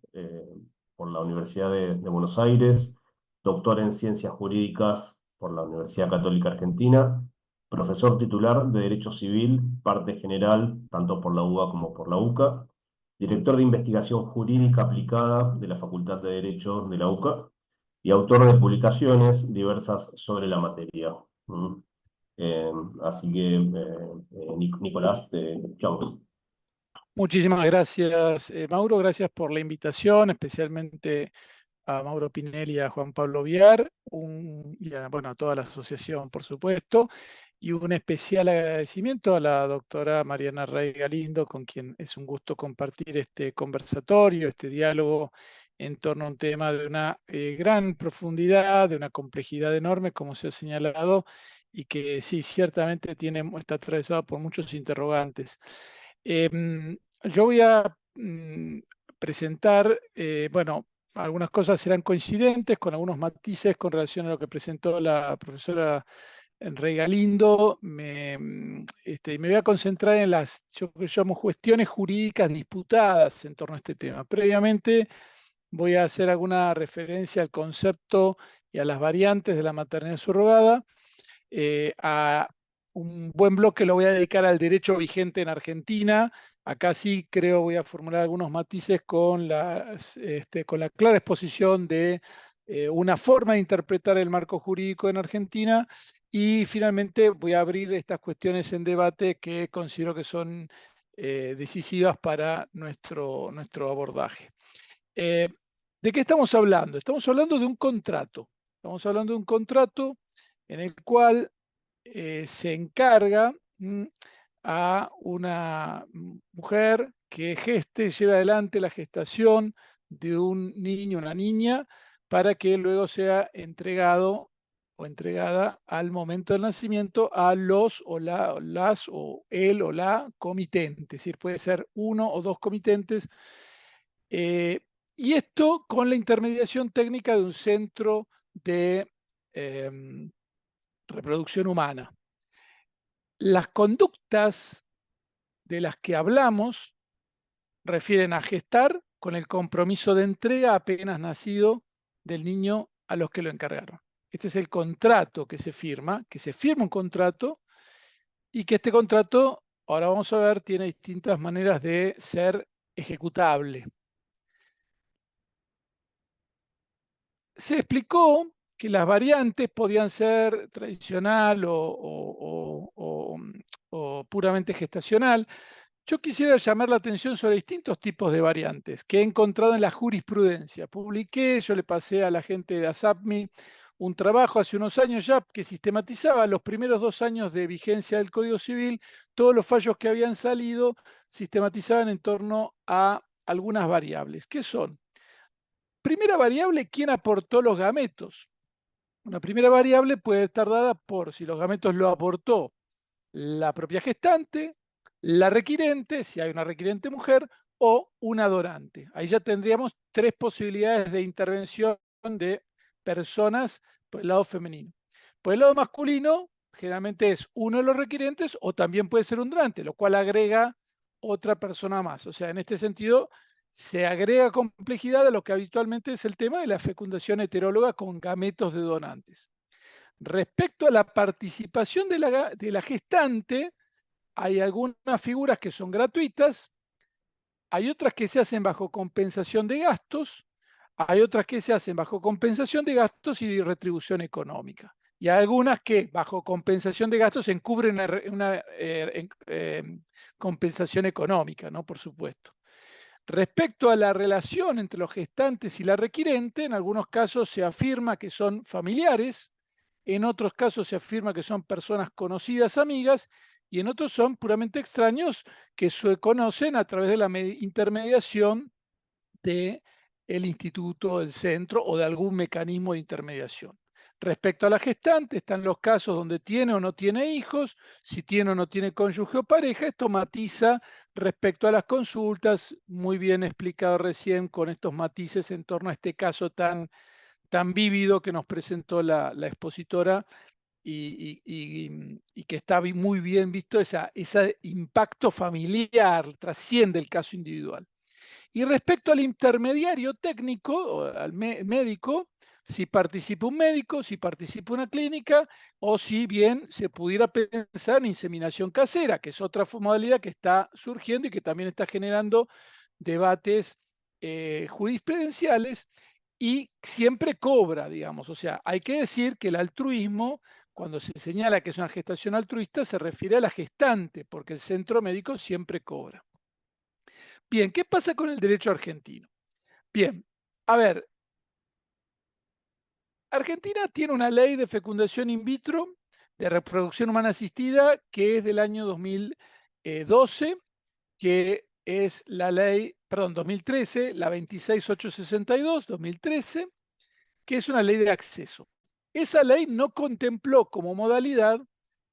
por la Universidad de Buenos Aires, doctor en Ciencias Jurídicas por la Universidad Católica Argentina, profesor titular de Derecho Civil, parte general, tanto por la UBA como por la UCA, director de Investigación Jurídica Aplicada de la Facultad de Derecho de la UCA y autor de publicaciones diversas sobre la materia. Eh, Así que, Nicolás, te escuchamos. Muchísimas gracias, Mauro. Gracias por la invitación, especialmente a Mauro Pinelli y a Juan Pablo Viar, y bueno, a toda la asociación, por supuesto, y un especial agradecimiento a la doctora Mariana Rey Galindo, con quien es un gusto compartir este conversatorio, este diálogo en torno a un tema de una gran profundidad, de una complejidad enorme, como se ha señalado, y que sí, ciertamente está atravesado por muchos interrogantes. Yo voy a presentar, bueno, algunas cosas serán coincidentes, con algunos matices con relación a lo que presentó la profesora Rey Galindo. Me voy a concentrar en las, yo llamo, cuestiones jurídicas disputadas en torno a este tema. Previamente voy a hacer alguna referencia al concepto y a las variantes de la maternidad subrogada. A un buen bloque lo voy a dedicar al derecho vigente en Argentina. Acá sí creo voy a formular algunos matices con la clara exposición de una forma de interpretar el marco jurídico en Argentina. Y finalmente voy a abrir estas cuestiones en debate que considero que son decisivas para nuestro abordaje. ¿De qué estamos hablando? Estamos hablando de un contrato. Estamos hablando de un contrato en el cual se encarga a una mujer que lleve adelante la gestación de un niño o una niña para que luego sea entregado o entregada al momento del nacimiento a los o las o el o la comitente. Es decir, puede ser uno o dos comitentes. Y esto con la intermediación técnica de un centro de reproducción humana. Las conductas de las que hablamos refieren a gestar con el compromiso de entrega apenas nacido del niño a los que lo encargaron. Este es el contrato que se firma un contrato, y que este contrato, ahora vamos a ver, tiene distintas maneras de ser ejecutable. Se explicó que las variantes podían ser tradicional o puramente gestacional. Yo quisiera llamar la atención sobre distintos tipos de variantes que he encontrado en la jurisprudencia. Publiqué, yo le pasé a la gente de ASAPMI un trabajo hace unos años ya que sistematizaba los primeros 2 años de vigencia del Código Civil, todos los fallos que habían salido sistematizaban en torno a algunas variables. ¿Qué son? Primera variable, ¿quién aportó los gametos? Una primera variable puede estar dada por si los gametos lo aportó la propia gestante, la requirente, si hay una requirente mujer, o una donante. Ahí ya tendríamos 3 posibilidades de intervención de personas por el lado femenino. Por el lado masculino, generalmente es uno de los requirentes o también puede ser un donante, lo cual agrega otra persona más. O sea, en este sentido, se agrega complejidad a lo que habitualmente es el tema de la fecundación heteróloga con gametos de donantes. Respecto a la participación de la gestante, hay algunas figuras que son gratuitas, hay otras que se hacen bajo compensación de gastos, hay otras que se hacen bajo compensación de gastos y retribución económica. Y hay algunas que bajo compensación de gastos encubren una compensación económica, ¿no? Por supuesto. Respecto a la relación entre los gestantes y la requirente, en algunos casos se afirma que son familiares, en otros casos se afirma que son personas conocidas, amigas, y en otros son puramente extraños que se conocen a través de la intermediación del instituto, del centro o de algún mecanismo de intermediación. Respecto a la gestante, están los casos donde tiene o no tiene hijos, si tiene o no tiene cónyuge o pareja, esto matiza respecto a las consultas, muy bien explicado recién con estos matices en torno a este caso tan vívido que nos presentó la expositora y que está muy bien visto, ese impacto familiar, trasciende el caso individual. Y respecto al intermediario técnico, o al médico, si participa un médico, si participa una clínica, o si bien se pudiera pensar en inseminación casera, que es otra modalidad que está surgiendo y que también está generando debates jurisprudenciales y siempre cobra, digamos. O sea, hay que decir que el altruismo, cuando se señala que es una gestación altruista, se refiere a la gestante, porque el centro médico siempre cobra. Bien, ¿qué pasa con el derecho argentino? Bien, a ver, Argentina tiene una ley de fecundación in vitro, de reproducción humana asistida, que es del año 2012, que es la ley, perdón, 2013, la 26862, 2013, que es una ley de acceso. Esa ley no contempló como modalidad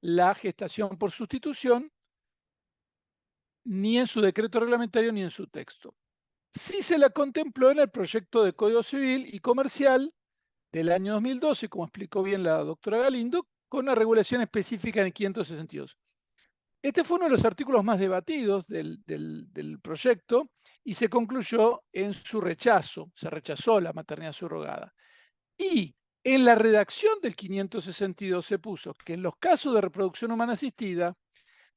la gestación por sustitución, ni en su decreto reglamentario ni en su texto. Sí se la contempló en el proyecto de Código Civil y Comercial del año 2012, como explicó bien la doctora Galindo, con una regulación específica en 562. Este fue uno de los artículos más debatidos del proyecto y se concluyó en su rechazo, se rechazó la maternidad subrogada. Y en la redacción del 562 se puso que en los casos de reproducción humana asistida,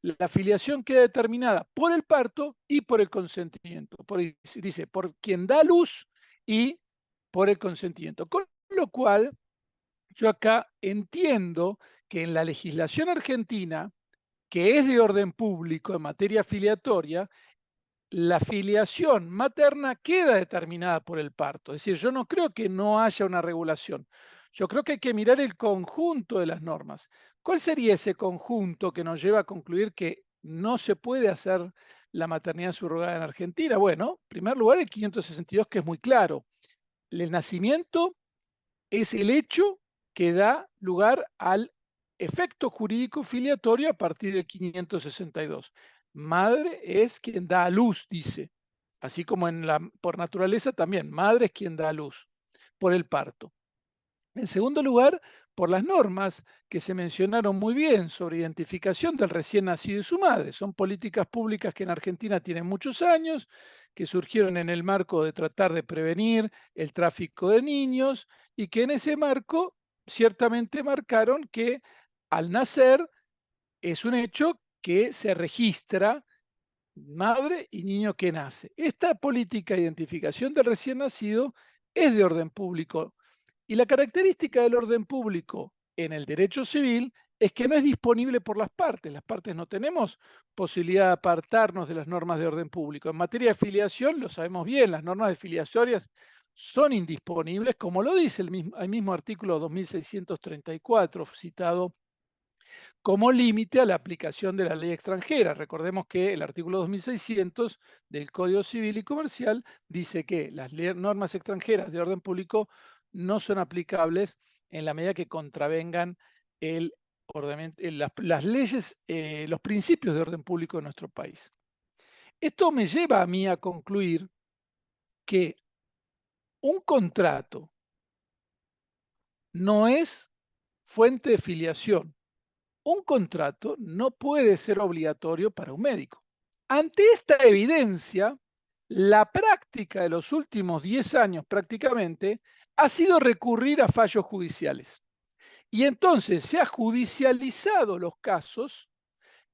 la filiación queda determinada por el parto y por el consentimiento. Dice, por quien da luz y por el consentimiento. Con lo cual, yo acá entiendo que en la legislación argentina, que es de orden público en materia filiatoria, la filiación materna queda determinada por el parto. Es decir, yo no creo que no haya una regulación. Yo creo que hay que mirar el conjunto de las normas. ¿Cuál sería ese conjunto que nos lleva a concluir que no se puede hacer la maternidad subrogada en Argentina? Bueno, en primer lugar, el 562, que es muy claro. El nacimiento es el hecho que da lugar al efecto jurídico filiatorio a partir del 562. Madre es quien da a luz, dice. Así como por naturaleza también, madre es quien da a luz por el parto. En segundo lugar, por las normas que se mencionaron muy bien sobre identificación del recién nacido y su madre. Son políticas públicas que en Argentina tienen muchos años, que surgieron en el marco de tratar de prevenir el tráfico de niños y que en ese marco ciertamente marcaron que al nacer es un hecho que se registra madre y niño que nace. Esta política de identificación del recién nacido es de orden público. Y la característica del orden público en el derecho civil es que no es disponible por las partes. Las partes no tenemos posibilidad de apartarnos de las normas de orden público. En materia de filiación, lo sabemos bien, las normas de filiatorias son indisponibles, como lo dice el mismo artículo 2634, citado como límite a la aplicación de la ley extranjera. Recordemos que el artículo 2600 del Código Civil y Comercial dice que las normas extranjeras de orden público no son aplicables en la medida que contravengan las leyes, los principios de orden público de nuestro país. Esto me lleva a mí a concluir que un contrato no es fuente de filiación. Un contrato no puede ser obligatorio para un médico. Ante esta evidencia, la práctica de los últimos 10 años prácticamente ha sido recurrir a fallos judiciales. Y entonces se ha judicializado los casos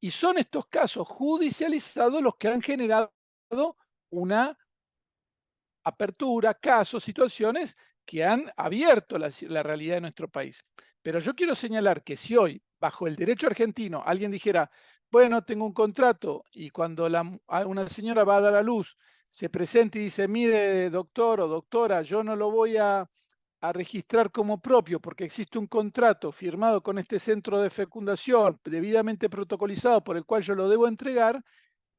y son estos casos judicializados los que han generado una apertura, casos, situaciones que han abierto la realidad de nuestro país. Pero yo quiero señalar que si hoy, bajo el derecho argentino, alguien dijera, bueno, tengo un contrato, y cuando una señora va a dar a luz, se presenta y dice, mire, doctor o doctora, yo no lo voy a registrar como propio porque existe un contrato firmado con este centro de fecundación debidamente protocolizado por el cual yo lo debo entregar,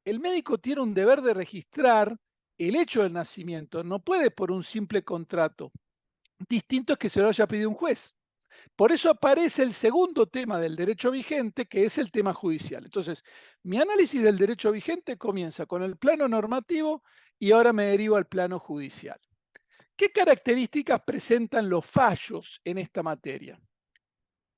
el médico tiene un deber de registrar el hecho del nacimiento, no puede por un simple contrato. Distinto es que se lo haya pedido un juez. Por eso aparece el segundo tema del derecho vigente, que es el tema judicial. Entonces, mi análisis del derecho vigente comienza con el plano normativo y ahora me derivo al plano judicial. ¿Qué características presentan los fallos en esta materia?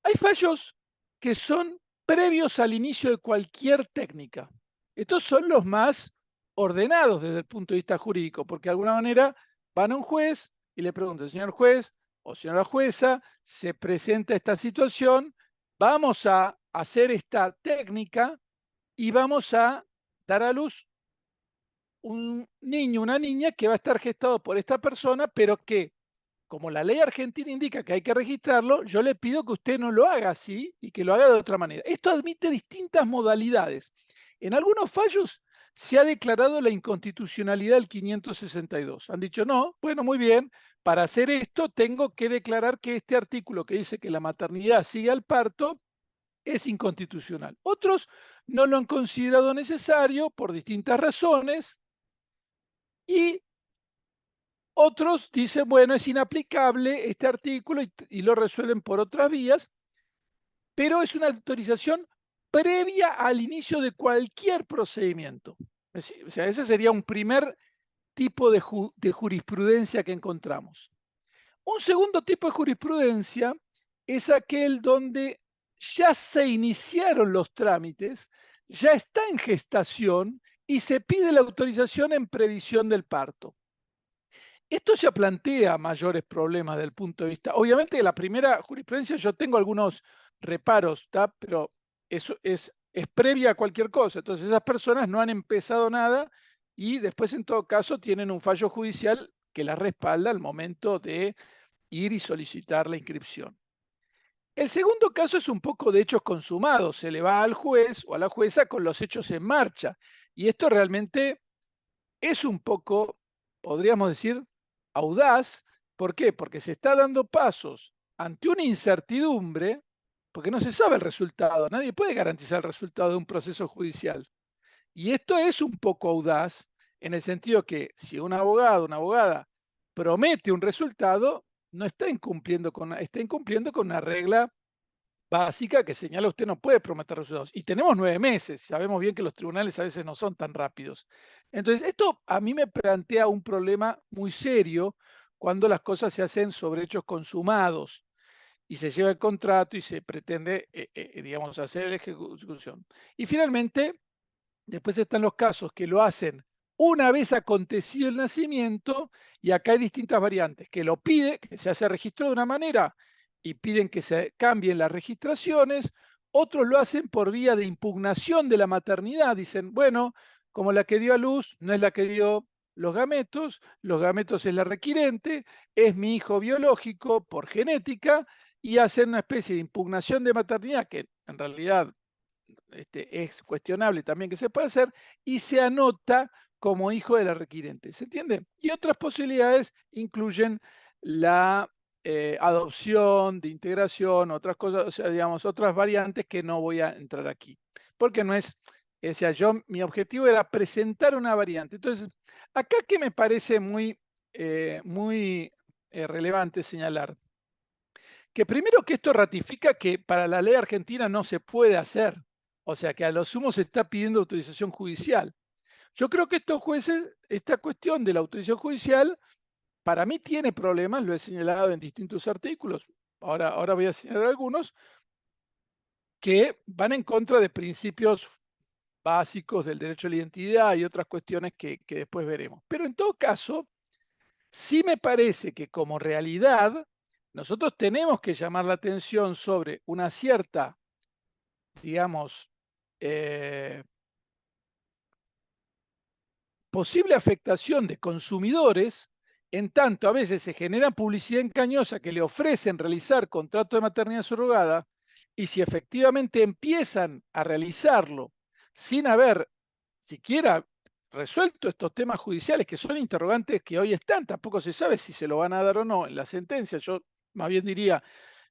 Hay fallos que son previos al inicio de cualquier técnica. Estos son los más ordenados desde el punto de vista jurídico, porque de alguna manera van a un juez y le preguntan, señor juez o señora jueza, se presenta esta situación, vamos a hacer esta técnica y vamos a dar a luz un niño, una niña que va a estar gestado por esta persona, pero que, como la ley argentina indica que hay que registrarlo, yo le pido que usted no lo haga así y que lo haga de otra manera. Esto admite distintas modalidades. En algunos fallos se ha declarado la inconstitucionalidad del 562. Han dicho, no, bueno, muy bien, para hacer esto tengo que declarar que este artículo que dice que la maternidad sigue al parto es inconstitucional. Otros no lo han considerado necesario por distintas razones y otros dicen, bueno, es inaplicable este artículo y lo resuelven por otras vías, pero es una autorización previa al inicio de cualquier procedimiento. O sea, ese sería un primer tipo de jurisprudencia que encontramos. Un segundo tipo de jurisprudencia es aquel donde ya se iniciaron los trámites, ya está en gestación y se pide la autorización en previsión del parto. Esto ya plantea mayores problemas desde el punto de vista. Obviamente, la primera jurisprudencia yo tengo algunos reparos, pero eso es previa a cualquier cosa. Entonces, esas personas no han empezado nada y después, en todo caso, tienen un fallo judicial que las respalda al momento de ir y solicitar la inscripción. El segundo caso es un poco de hechos consumados. Se le va al juez o a la jueza con los hechos en marcha. Y esto realmente es un poco, podríamos decir, audaz. ¿Por qué? Porque se está dando pasos ante una incertidumbre, porque no se sabe el resultado. Nadie puede garantizar el resultado de un proceso judicial. Y esto es un poco audaz en el sentido que si un abogado, una abogada promete un resultado, no está incumpliendo con una regla básica que señala usted no puede prometer resultados. Y tenemos 9 meses, sabemos bien que los tribunales a veces no son tan rápidos. Entonces, esto a mí me plantea un problema muy serio cuando las cosas se hacen sobre hechos consumados y se lleva el contrato y se pretende, digamos, hacer la ejecución. Y finalmente, después están los casos que lo hacen una vez acontecido el nacimiento, y acá hay distintas variantes, que lo pide, que se hace registro de una manera y piden que se cambien las registraciones, otros lo hacen por vía de impugnación de la maternidad, dicen, bueno, como la que dio a luz no es la que dio los gametos es la requirente, es mi hijo biológico por genética, y hacen una especie de impugnación de maternidad que en realidad es cuestionable también que se puede hacer, y se anota como hijo de la requirente. ¿Se entiende? Y otras posibilidades incluyen la adopción, de integración, otras cosas, o sea, digamos, otras variantes que no voy a entrar aquí. Porque no es, o sea, mi objetivo era presentar una variante. Entonces, acá que me parece muy relevante señalar, que primero que esto ratifica que para la ley argentina no se puede hacer. O sea, que a lo sumo se está pidiendo autorización judicial. Yo creo que estos jueces, esta cuestión de la autorización judicial, para mí tiene problemas, lo he señalado en distintos artículos. Ahora voy a señalar algunos que van en contra de principios básicos del derecho a la identidad y otras cuestiones que después veremos. Pero en todo caso, sí me parece que como realidad, nosotros tenemos que llamar la atención sobre una cierta, digamos, posible afectación de consumidores, en tanto a veces se genera publicidad engañosa que le ofrecen realizar contrato de maternidad subrogada, y si efectivamente empiezan a realizarlo sin haber siquiera resuelto estos temas judiciales, que son interrogantes que hoy están, tampoco se sabe si se lo van a dar o no en la sentencia. Yo más bien diría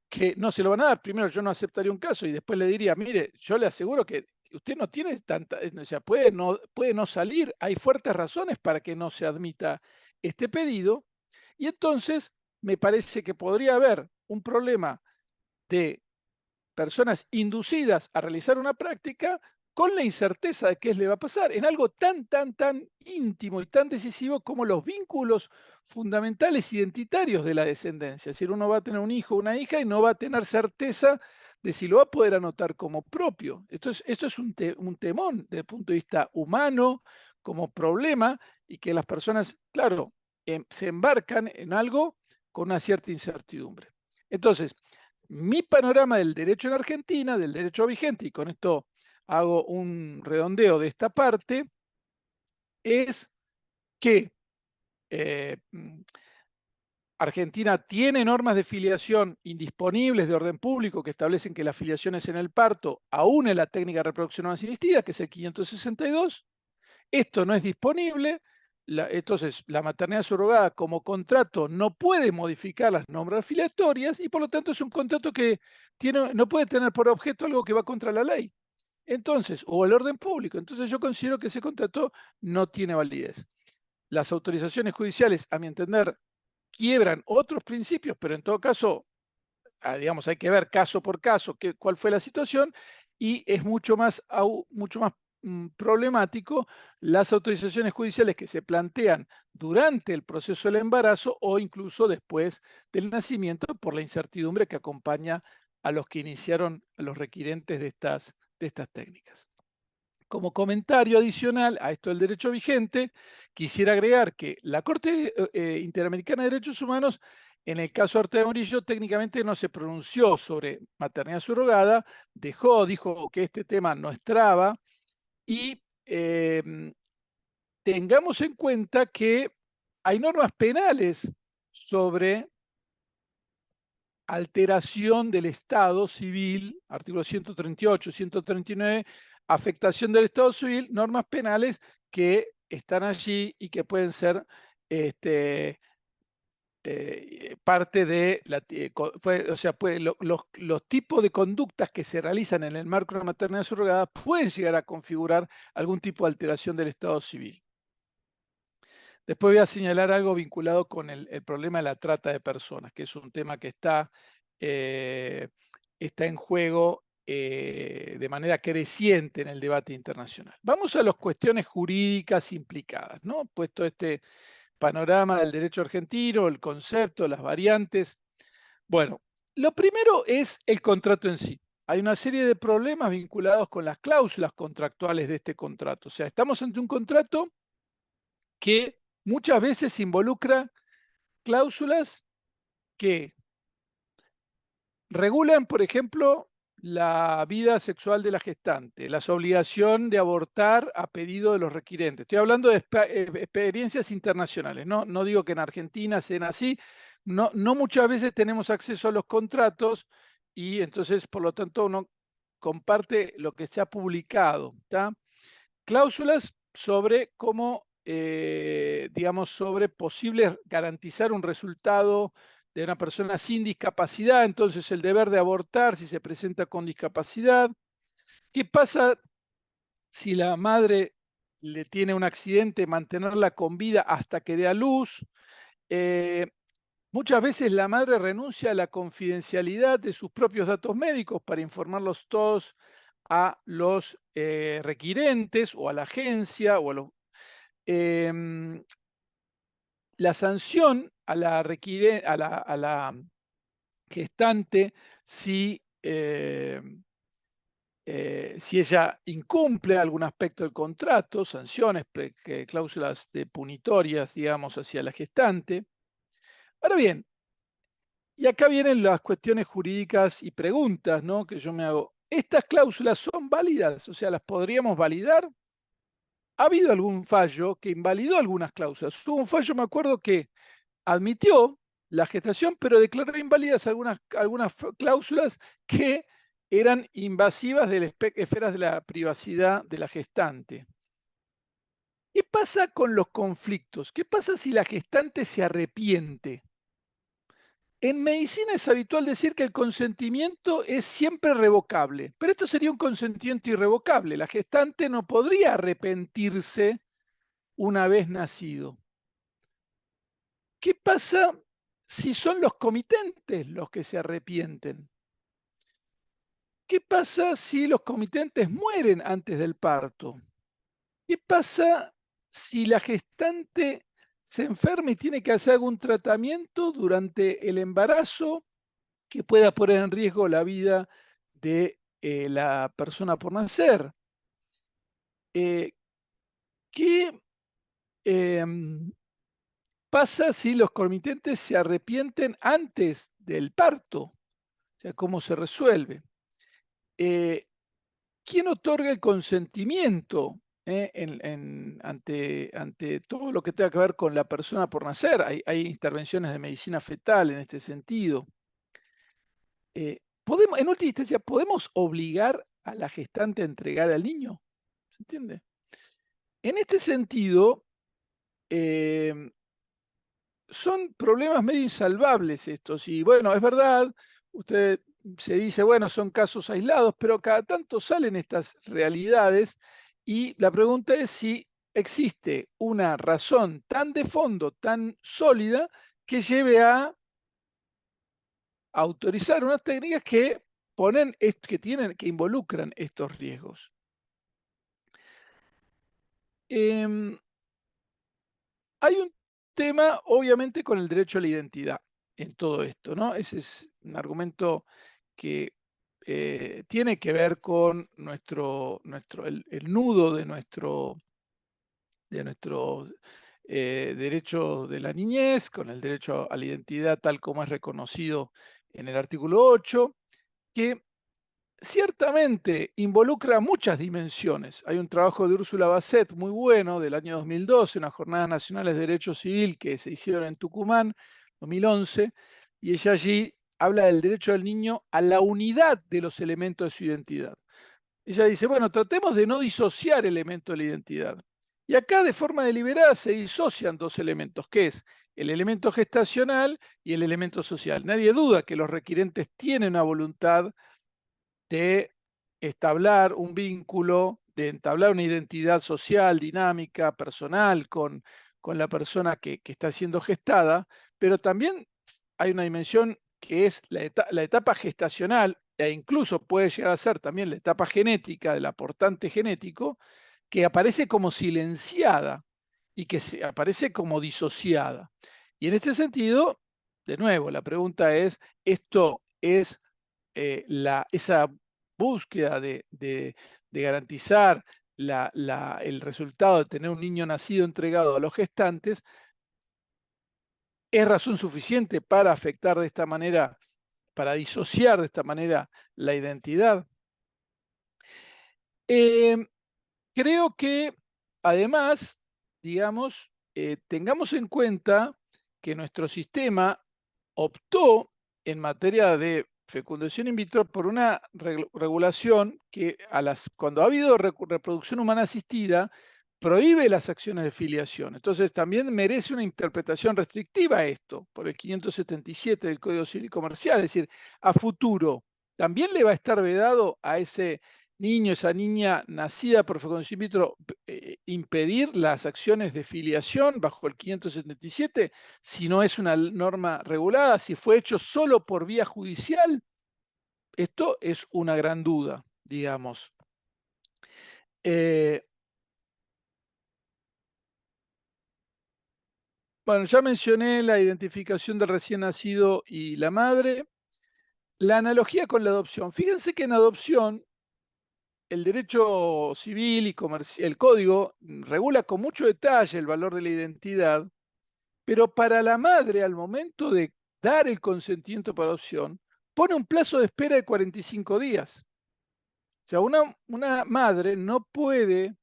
que no se lo van a dar. Primero, yo no aceptaría un caso y después le diría, mire, yo le aseguro que usted no tiene tanta, o sea, puede no salir, hay fuertes razones para que no se admita este pedido, y entonces me parece que podría haber un problema de personas inducidas a realizar una práctica con la incerteza de qué le va a pasar, en algo tan íntimo y tan decisivo como los vínculos fundamentales identitarios de la descendencia. Es decir, uno va a tener un hijo o una hija y no va a tener certeza de si lo va a poder anotar como propio. Esto es un temón desde el punto de vista humano, como problema, y que las personas, claro, se embarcan en algo con una cierta incertidumbre. Entonces, mi panorama del derecho en Argentina, del derecho vigente, y con esto hago un redondeo de esta parte, es que Argentina tiene normas de filiación indisponibles de orden público que establecen que la filiación es en el parto, aún en la técnica de reproducción no asistida, que es el 562. Esto no es disponible. Entonces, la maternidad subrogada como contrato no puede modificar las normas filiatorias y por lo tanto es un contrato que no puede tener por objeto algo que va contra la ley. Entonces, o el orden público. Entonces yo considero que ese contrato no tiene validez. Las autorizaciones judiciales, a mi entender, quiebran otros principios, pero en todo caso, digamos, hay que ver caso por caso cuál fue la situación, y es mucho más problemático las autorizaciones judiciales que se plantean durante el proceso del embarazo o incluso después del nacimiento, por la incertidumbre que acompaña a los que iniciaron, a los requirentes de estas técnicas. Como comentario adicional a esto del derecho vigente, quisiera agregar que la Corte Interamericana de Derechos Humanos, en el caso Ortega Murillo, técnicamente no se pronunció sobre maternidad subrogada, dijo que este tema no es traba, y tengamos en cuenta que hay normas penales sobre alteración del Estado civil, artículos 138, 139, afectación del Estado civil, normas penales que están allí y que pueden ser parte de o sea, los tipos de conductas que se realizan en el marco de la maternidad subrogada pueden llegar a configurar algún tipo de alteración del Estado civil. Después voy a señalar algo vinculado con el problema de la trata de personas, que es un tema que está en juego de manera creciente en el debate internacional. Vamos a las cuestiones jurídicas implicadas, ¿no? Puesto este panorama del derecho argentino, el concepto, las variantes. Bueno, lo primero es el contrato en sí. Hay una serie de problemas vinculados con las cláusulas contractuales de este contrato. O sea, estamos ante un contrato que muchas veces involucra cláusulas que regulan, por ejemplo, la vida sexual de la gestante, la obligación de abortar a pedido de los requirentes. Estoy hablando de experiencias internacionales, no digo que en Argentina sean así, no muchas veces tenemos acceso a los contratos y entonces, por lo tanto, uno comparte lo que se ha publicado, ¿tá? Cláusulas sobre cómo digamos, sobre posible garantizar un resultado de una persona sin discapacidad, entonces el deber de abortar si se presenta con discapacidad. ¿Qué pasa si la madre le tiene un accidente, mantenerla con vida hasta que dé a luz? Muchas veces la madre renuncia a la confidencialidad de sus propios datos médicos para informarlos todos a los requirentes o a la agencia o a los... la sanción a la gestante si, si ella incumple algún aspecto del contrato, sanciones, cláusulas punitorias, digamos, hacia la gestante. Ahora bien, y acá vienen las cuestiones jurídicas y preguntas, ¿no?, que yo me hago. ¿Estas cláusulas son válidas? O sea, ¿las podríamos validar? ¿Ha habido algún fallo que invalidó algunas cláusulas? Hubo un fallo, me acuerdo, que admitió la gestación, pero declaró inválidas algunas cláusulas que eran invasivas de las esferas de la privacidad de la gestante. ¿Qué pasa con los conflictos? ¿Qué pasa si la gestante se arrepiente? En medicina es habitual decir que el consentimiento es siempre revocable, pero esto sería un consentimiento irrevocable. La gestante no podría arrepentirse una vez nacido. ¿Qué pasa si son los comitentes los que se arrepienten? ¿Qué pasa si los comitentes mueren antes del parto? ¿Qué pasa si la gestante se enferma y tiene que hacer algún tratamiento durante el embarazo que pueda poner en riesgo la vida de la persona por nacer? ¿Qué pasa si los comitentes se arrepienten antes del parto? O sea, ¿cómo se resuelve? ¿Quién otorga el consentimiento ante todo lo que tenga que ver con la persona por nacer? Hay intervenciones de medicina fetal en este sentido. En última instancia, ¿podemos obligar a la gestante a entregar al niño? ¿Se entiende? En este sentido, son problemas medio insalvables estos. Y bueno, es verdad, usted se dice, bueno, son casos aislados, pero cada tanto salen estas realidades y la pregunta es si existe una razón tan de fondo, tan sólida, que lleve a autorizar unas técnicas que que involucran estos riesgos. Hay un tema, obviamente, con el derecho a la identidad en todo esto, ¿no? Ese es un argumento que tiene que ver con el nudo de nuestro derecho de la niñez, con el derecho a la identidad tal como es reconocido en el artículo 8, que ciertamente involucra muchas dimensiones. Hay un trabajo de Úrsula Basset muy bueno del año 2012, unas Jornadas Nacionales de Derecho Civil que se hicieron en Tucumán, 2011, y ella allí habla del derecho del niño a la unidad de los elementos de su identidad. Ella dice, bueno, tratemos de no disociar elementos de la identidad. Y acá de forma deliberada se disocian dos elementos, que es el elemento gestacional y el elemento social. Nadie duda que los requirentes tienen una voluntad de establecer un vínculo, de entablar una identidad social, dinámica, personal con la persona que está siendo gestada, pero también hay una dimensión que es la etapa gestacional, e incluso puede llegar a ser también la etapa genética del aportante genético, que aparece como silenciada y que aparece como disociada. Y en este sentido, de nuevo, la pregunta es, ¿esto es esa búsqueda de garantizar el resultado de tener un niño nacido entregado a los gestantes, es razón suficiente para afectar de esta manera, para disociar de esta manera la identidad? Creo que además, digamos, tengamos en cuenta que nuestro sistema optó en materia de fecundación in vitro por una regulación que cuando ha habido reproducción humana asistida, prohíbe las acciones de filiación. Entonces también merece una interpretación restrictiva esto, por el 577 del Código Civil y Comercial, es decir, a futuro, también le va a estar vedado a ese niño, esa niña nacida por fecundación in vitro, impedir las acciones de filiación bajo el 577, si no es una norma regulada, si fue hecho solo por vía judicial. Esto es una gran duda, digamos. Bueno, ya mencioné la identificación del recién nacido y la madre. La analogía con la adopción. Fíjense que en adopción el derecho civil y comercial, el código, regula con mucho detalle el valor de la identidad, pero para la madre, al momento de dar el consentimiento para adopción, pone un plazo de espera de 45 días. O sea, una madre no puede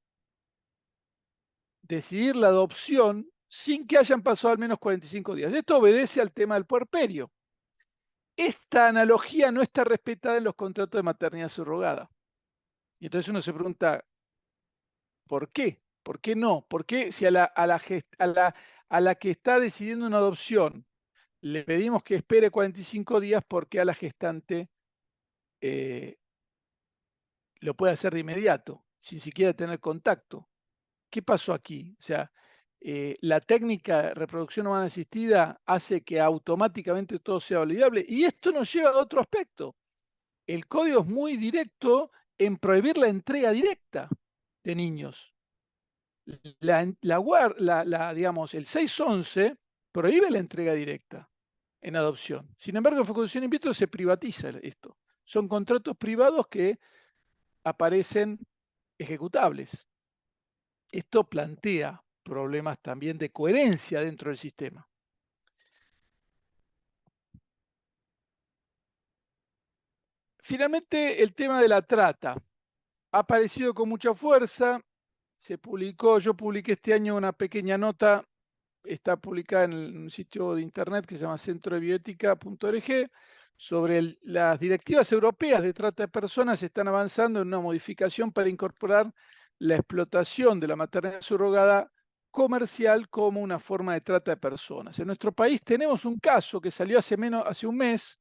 decidir la adopción sin que hayan pasado al menos 45 días. Esto obedece al tema del puerperio. Esta analogía no está respetada en los contratos de maternidad subrogada. Y entonces uno se pregunta, ¿por qué? ¿Por qué no? ¿Por qué si a la que está decidiendo una adopción le pedimos que espere 45 días, por qué a la gestante lo puede hacer de inmediato, sin siquiera tener contacto? ¿Qué pasó aquí? O sea, la técnica de reproducción humana asistida hace que automáticamente todo sea validable. Y esto nos lleva a otro aspecto. El código es muy directo en prohibir la entrega directa de niños. Digamos, el 611 prohíbe la entrega directa en adopción. Sin embargo, en fecundación in vitro se privatiza esto. Son contratos privados que aparecen ejecutables. Esto plantea problemas también de coherencia dentro del sistema. Finalmente, el tema de la trata ha aparecido con mucha fuerza. Yo publiqué este año una pequeña nota, está publicada en un sitio de internet que se llama centrodebioética.org, sobre las directivas europeas de trata de personas. Están avanzando en una modificación para incorporar la explotación de la maternidad subrogada comercial como una forma de trata de personas. En nuestro país tenemos un caso que salió hace un mes,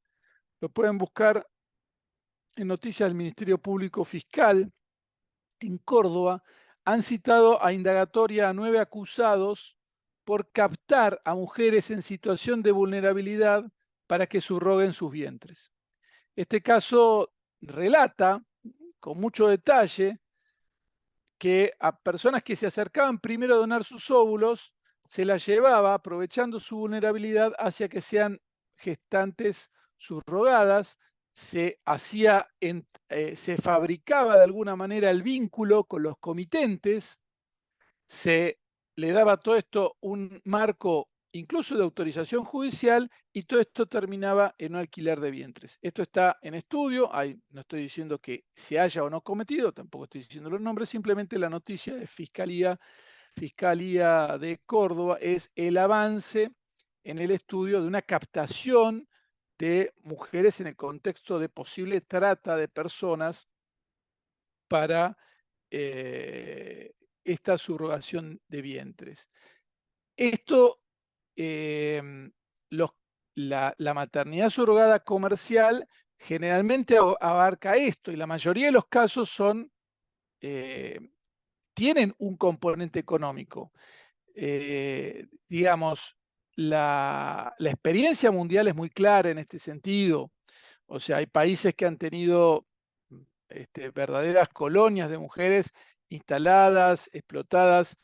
lo pueden buscar en noticias del Ministerio Público Fiscal. En Córdoba han citado a indagatoria a 9 acusados por captar a mujeres en situación de vulnerabilidad para que subroguen sus vientres. Este caso relata con mucho detalle que a personas que se acercaban primero a donar sus óvulos, se las llevaba, aprovechando su vulnerabilidad, hacia que sean gestantes subrogadas. Se fabricaba de alguna manera el vínculo con los comitentes, se le daba a todo esto un marco incluso de autorización judicial, y todo esto terminaba en un alquiler de vientres. Esto está en estudio, no estoy diciendo que se haya o no cometido, tampoco estoy diciendo los nombres, simplemente la noticia de Fiscalía de Córdoba es el avance en el estudio de una captación de mujeres en el contexto de posible trata de personas para esta subrogación de vientres. Esto, la maternidad subrogada comercial generalmente abarca esto, y la mayoría de los casos tienen un componente económico. Digamos, la experiencia mundial es muy clara en este sentido. O sea, hay países que han tenido verdaderas colonias de mujeres instaladas, explotadas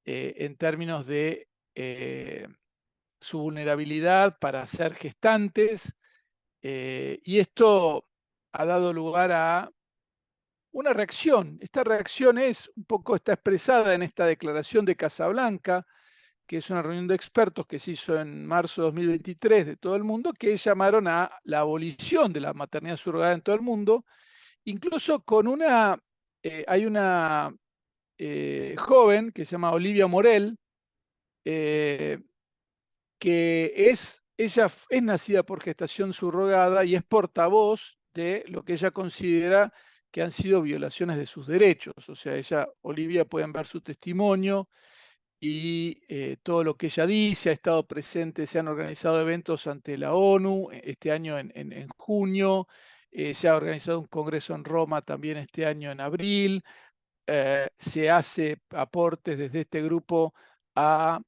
en términos de su vulnerabilidad para ser gestantes, y esto ha dado lugar a una reacción. Esta reacción está expresada en esta declaración de Casablanca, que es una reunión de expertos que se hizo en marzo de 2023 de todo el mundo, que llamaron a la abolición de la maternidad subrogada en todo el mundo, incluso hay una joven que se llama Olivia Morel, que ella es nacida por gestación subrogada y es portavoz de lo que ella considera que han sido violaciones de sus derechos. O sea, Olivia, pueden ver su testimonio y todo lo que ella dice. Ha estado presente, se han organizado eventos ante la ONU este año en junio, se ha organizado un congreso en Roma también este año en abril. Se hace aportes desde este grupo a,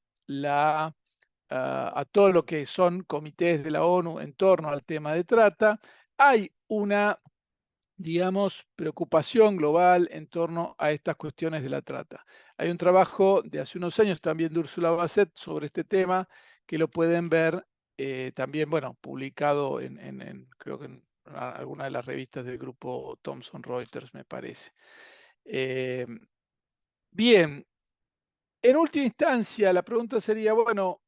a todo lo que son comités de la ONU en torno al tema de trata. Hay una, digamos, preocupación global en torno a estas cuestiones de la trata. Hay un trabajo de hace unos años también de Úrsula Bassett sobre este tema, que lo pueden ver también, bueno, publicado creo que en alguna de las revistas del grupo Thomson Reuters, me parece. Bien, en última instancia, la pregunta sería, bueno,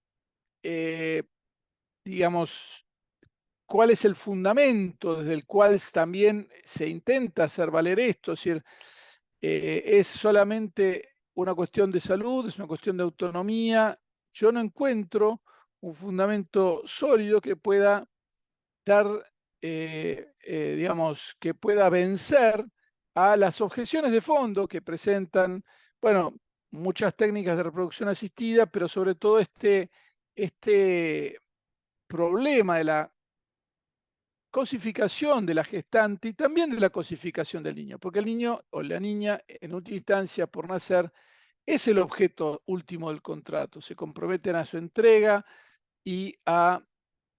digamos, ¿cuál es el fundamento desde el cual también se intenta hacer valer esto? Es decir, ¿es solamente una cuestión de salud, es una cuestión de autonomía? Yo no encuentro un fundamento sólido que pueda dar, digamos, que pueda vencer a las objeciones de fondo que presentan, bueno, muchas técnicas de reproducción asistida, pero sobre todo este problema de la cosificación de la gestante y también de la cosificación del niño, porque el niño o la niña, en última instancia, por nacer, es el objeto último del contrato. Se comprometen a su entrega y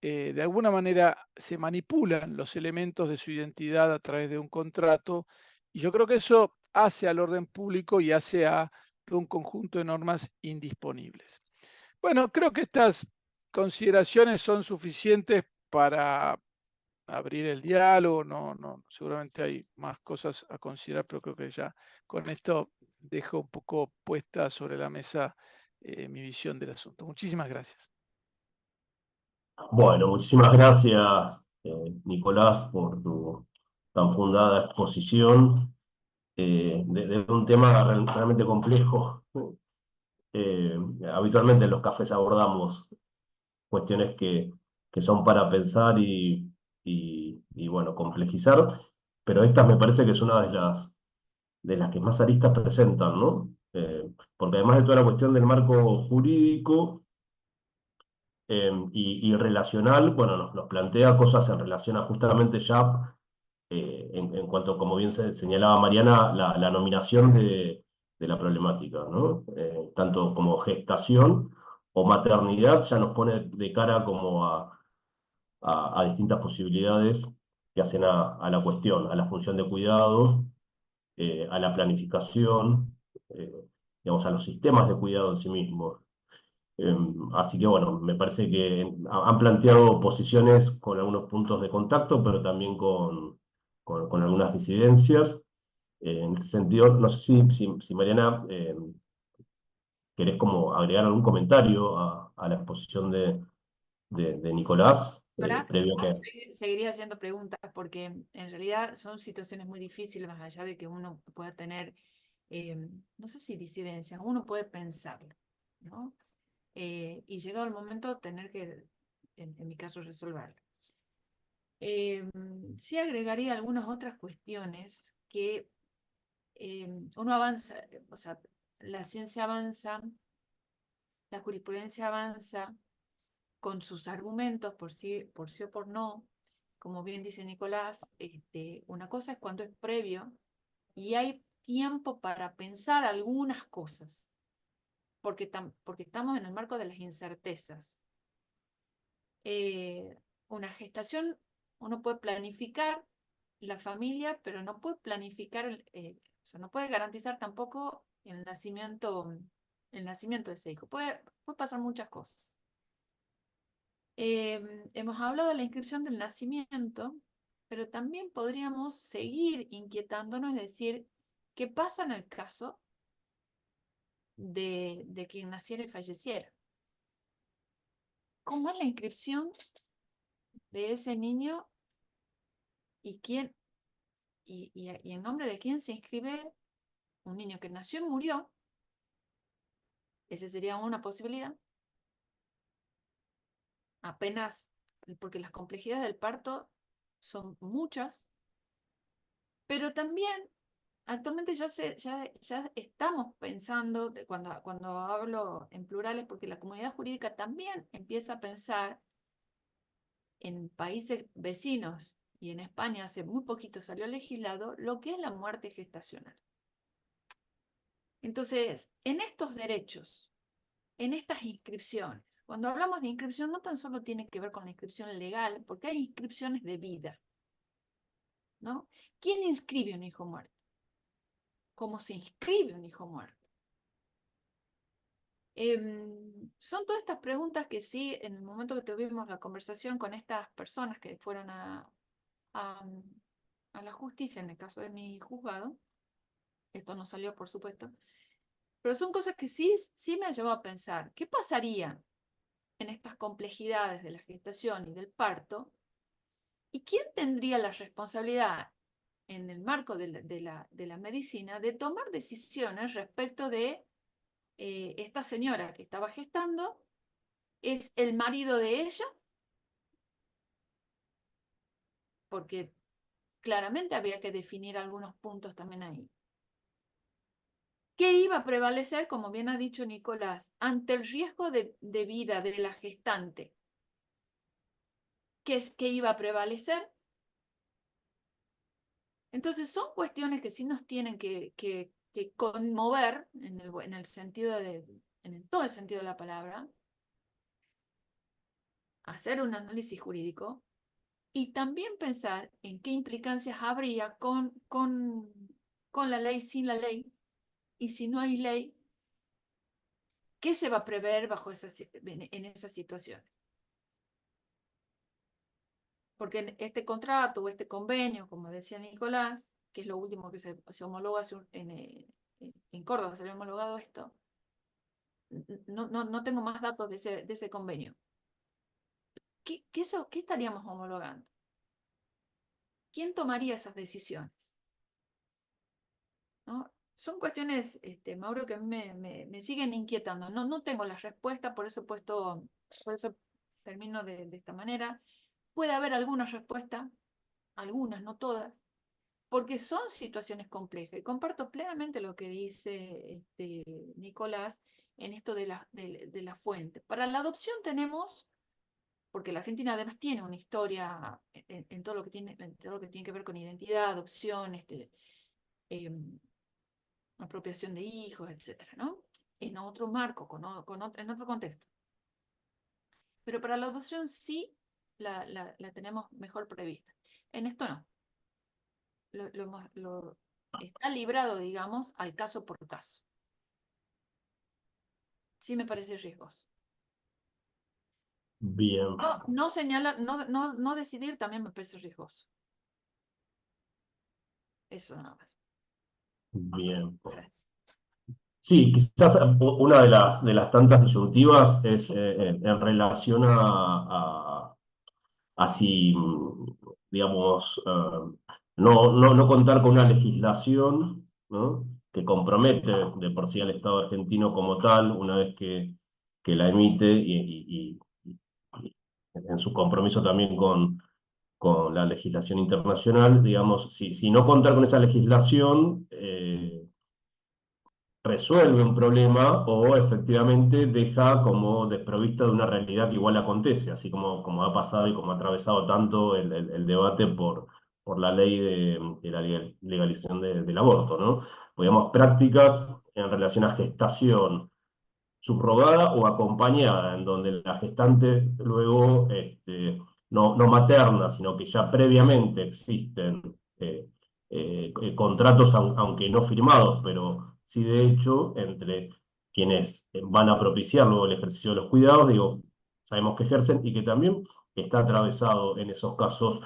de alguna manera se manipulan los elementos de su identidad a través de un contrato, y yo creo que eso hace al orden público y hace a un conjunto de normas indisponibles. Bueno, creo que estas consideraciones son suficientes para abrir el diálogo. Seguramente hay más cosas a considerar, pero creo que ya con esto dejo un poco puesta sobre la mesa mi visión del asunto. Muchísimas gracias. Bueno, muchísimas gracias, Nicolás, por tu tan fundada exposición de un tema realmente complejo. Eh, Habitualmente en los cafés abordamos cuestiones que son para pensar y, bueno, complejizar, pero esta me parece que es una de las que más aristas presentan, ¿no? Porque además de toda la cuestión del marco jurídico y relacional, bueno, nos plantea cosas en relación a justamente ya, en cuanto, como bien se señalaba Mariana, la nominación de la problemática, ¿no? Tanto como gestación o maternidad ya nos pone de cara como a distintas posibilidades que hacen a la cuestión, a la función de cuidado, a la planificación, eh, digamos, a los sistemas de cuidado en sí mismos. Así que bueno, me parece que han planteado posiciones con algunos puntos de contacto, pero también con algunas disidencias. En este sentido, no sé si Mariana, querés como agregar algún comentario a la exposición de Nicolás, Ahora, previo que... seguiría haciendo preguntas porque en realidad son situaciones muy difíciles, más allá de que uno pueda tener, no sé si disidencias, uno puede pensarlo, ¿no? Y llegado el momento tener que, en mi caso, resolverlo. Sí agregaría algunas otras cuestiones que uno avanza, o sea, la ciencia avanza, la jurisprudencia avanza con sus argumentos por sí o por no. Como bien dice Nicolás, una cosa es cuando es previo y hay tiempo para pensar algunas cosas, porque estamos en el marco de las incertezas. Una gestación, uno puede planificar la familia, pero no puede planificar, o sea, no puede garantizar tampoco el nacimiento de ese hijo. Puede pasar muchas cosas. Hemos hablado de la inscripción del nacimiento, pero también podríamos seguir inquietándonos, es decir, ¿qué pasa en el caso de quien naciera y falleciera? ¿Cómo es la inscripción de ese niño y quién y en nombre de quién se inscribe un niño que nació y murió? Esa sería una posibilidad. Apenas, porque las complejidades del parto son muchas. Pero también, actualmente ya estamos pensando, cuando hablo en plurales, porque la comunidad jurídica también empieza a pensar en países vecinos, y en España hace muy poquito salió legislado, lo que es la muerte gestacional. Entonces, en estos derechos, en estas inscripciones, cuando hablamos de inscripción, no tan solo tiene que ver con la inscripción legal, porque hay inscripciones de vida, ¿no? ¿Quién inscribe un hijo muerto? ¿Cómo se inscribe un hijo muerto? Son todas estas preguntas que sí, en el momento que tuvimos la conversación con estas personas que fueron a la justicia, en el caso de mi juzgado, esto no salió, por supuesto, pero son cosas que sí me llevó a pensar, ¿qué pasaría en estas complejidades de la gestación y del parto? ¿Y quién tendría la responsabilidad en el marco de la medicina de tomar decisiones respecto de esta señora que estaba gestando? ¿Es el marido de ella? Porque claramente había que definir algunos puntos también ahí. ¿Qué iba a prevalecer, como bien ha dicho Nicolás, ante el riesgo de vida de la gestante? ¿Qué iba a prevalecer? Entonces son cuestiones que sí nos tienen que conmover en el sentido en todo el sentido de la palabra, hacer un análisis jurídico y también pensar en qué implicancias habría con la ley, sin la ley, y si no hay ley, ¿qué se va a prever en esas situaciones? Porque en este contrato o este convenio, como decía Nicolás, que es lo último que se homologa en Córdoba, se había homologado esto, no tengo más datos de ese convenio. ¿Qué estaríamos homologando? ¿Quién tomaría esas decisiones? ¿No? Son cuestiones, Mauro, que a mí me siguen inquietando. No tengo la respuesta, por eso termino de esta manera. Puede haber alguna respuesta, algunas, no todas, porque son situaciones complejas. Y comparto plenamente lo que dice Nicolás en esto de la fuente. Para la adopción tenemos, porque la Argentina además tiene una historia en todo lo que tiene que ver con identidad, adopción, apropiación de hijos, etcétera, ¿no? En otro marco, en otro contexto. Pero para la adopción sí la tenemos mejor prevista. En esto no. Está librado, digamos, al caso por caso. Sí me parece riesgoso. Bien, No señalar, no decidir también me parece riesgoso. Eso nada más. bien. Gracias. Sí, quizás una de las tantas disyuntivas es en relación a si, digamos, no contar con una legislación, ¿no?, que compromete de por sí al Estado argentino como tal, una vez que la emite y en su compromiso también con la legislación internacional, digamos, si no contar con esa legislación, resuelve un problema o efectivamente deja como desprovista de una realidad que igual acontece, así como ha pasado y como ha atravesado tanto el debate por la ley de la legalización del aborto, ¿no? Digamos, prácticas en relación a gestación subrogada o acompañada, en donde la gestante luego no materna, sino que ya previamente existen contratos, aunque no firmados, pero sí de hecho, entre quienes van a propiciar luego el ejercicio de los cuidados, digo, sabemos que ejercen y que también está atravesado en esos casos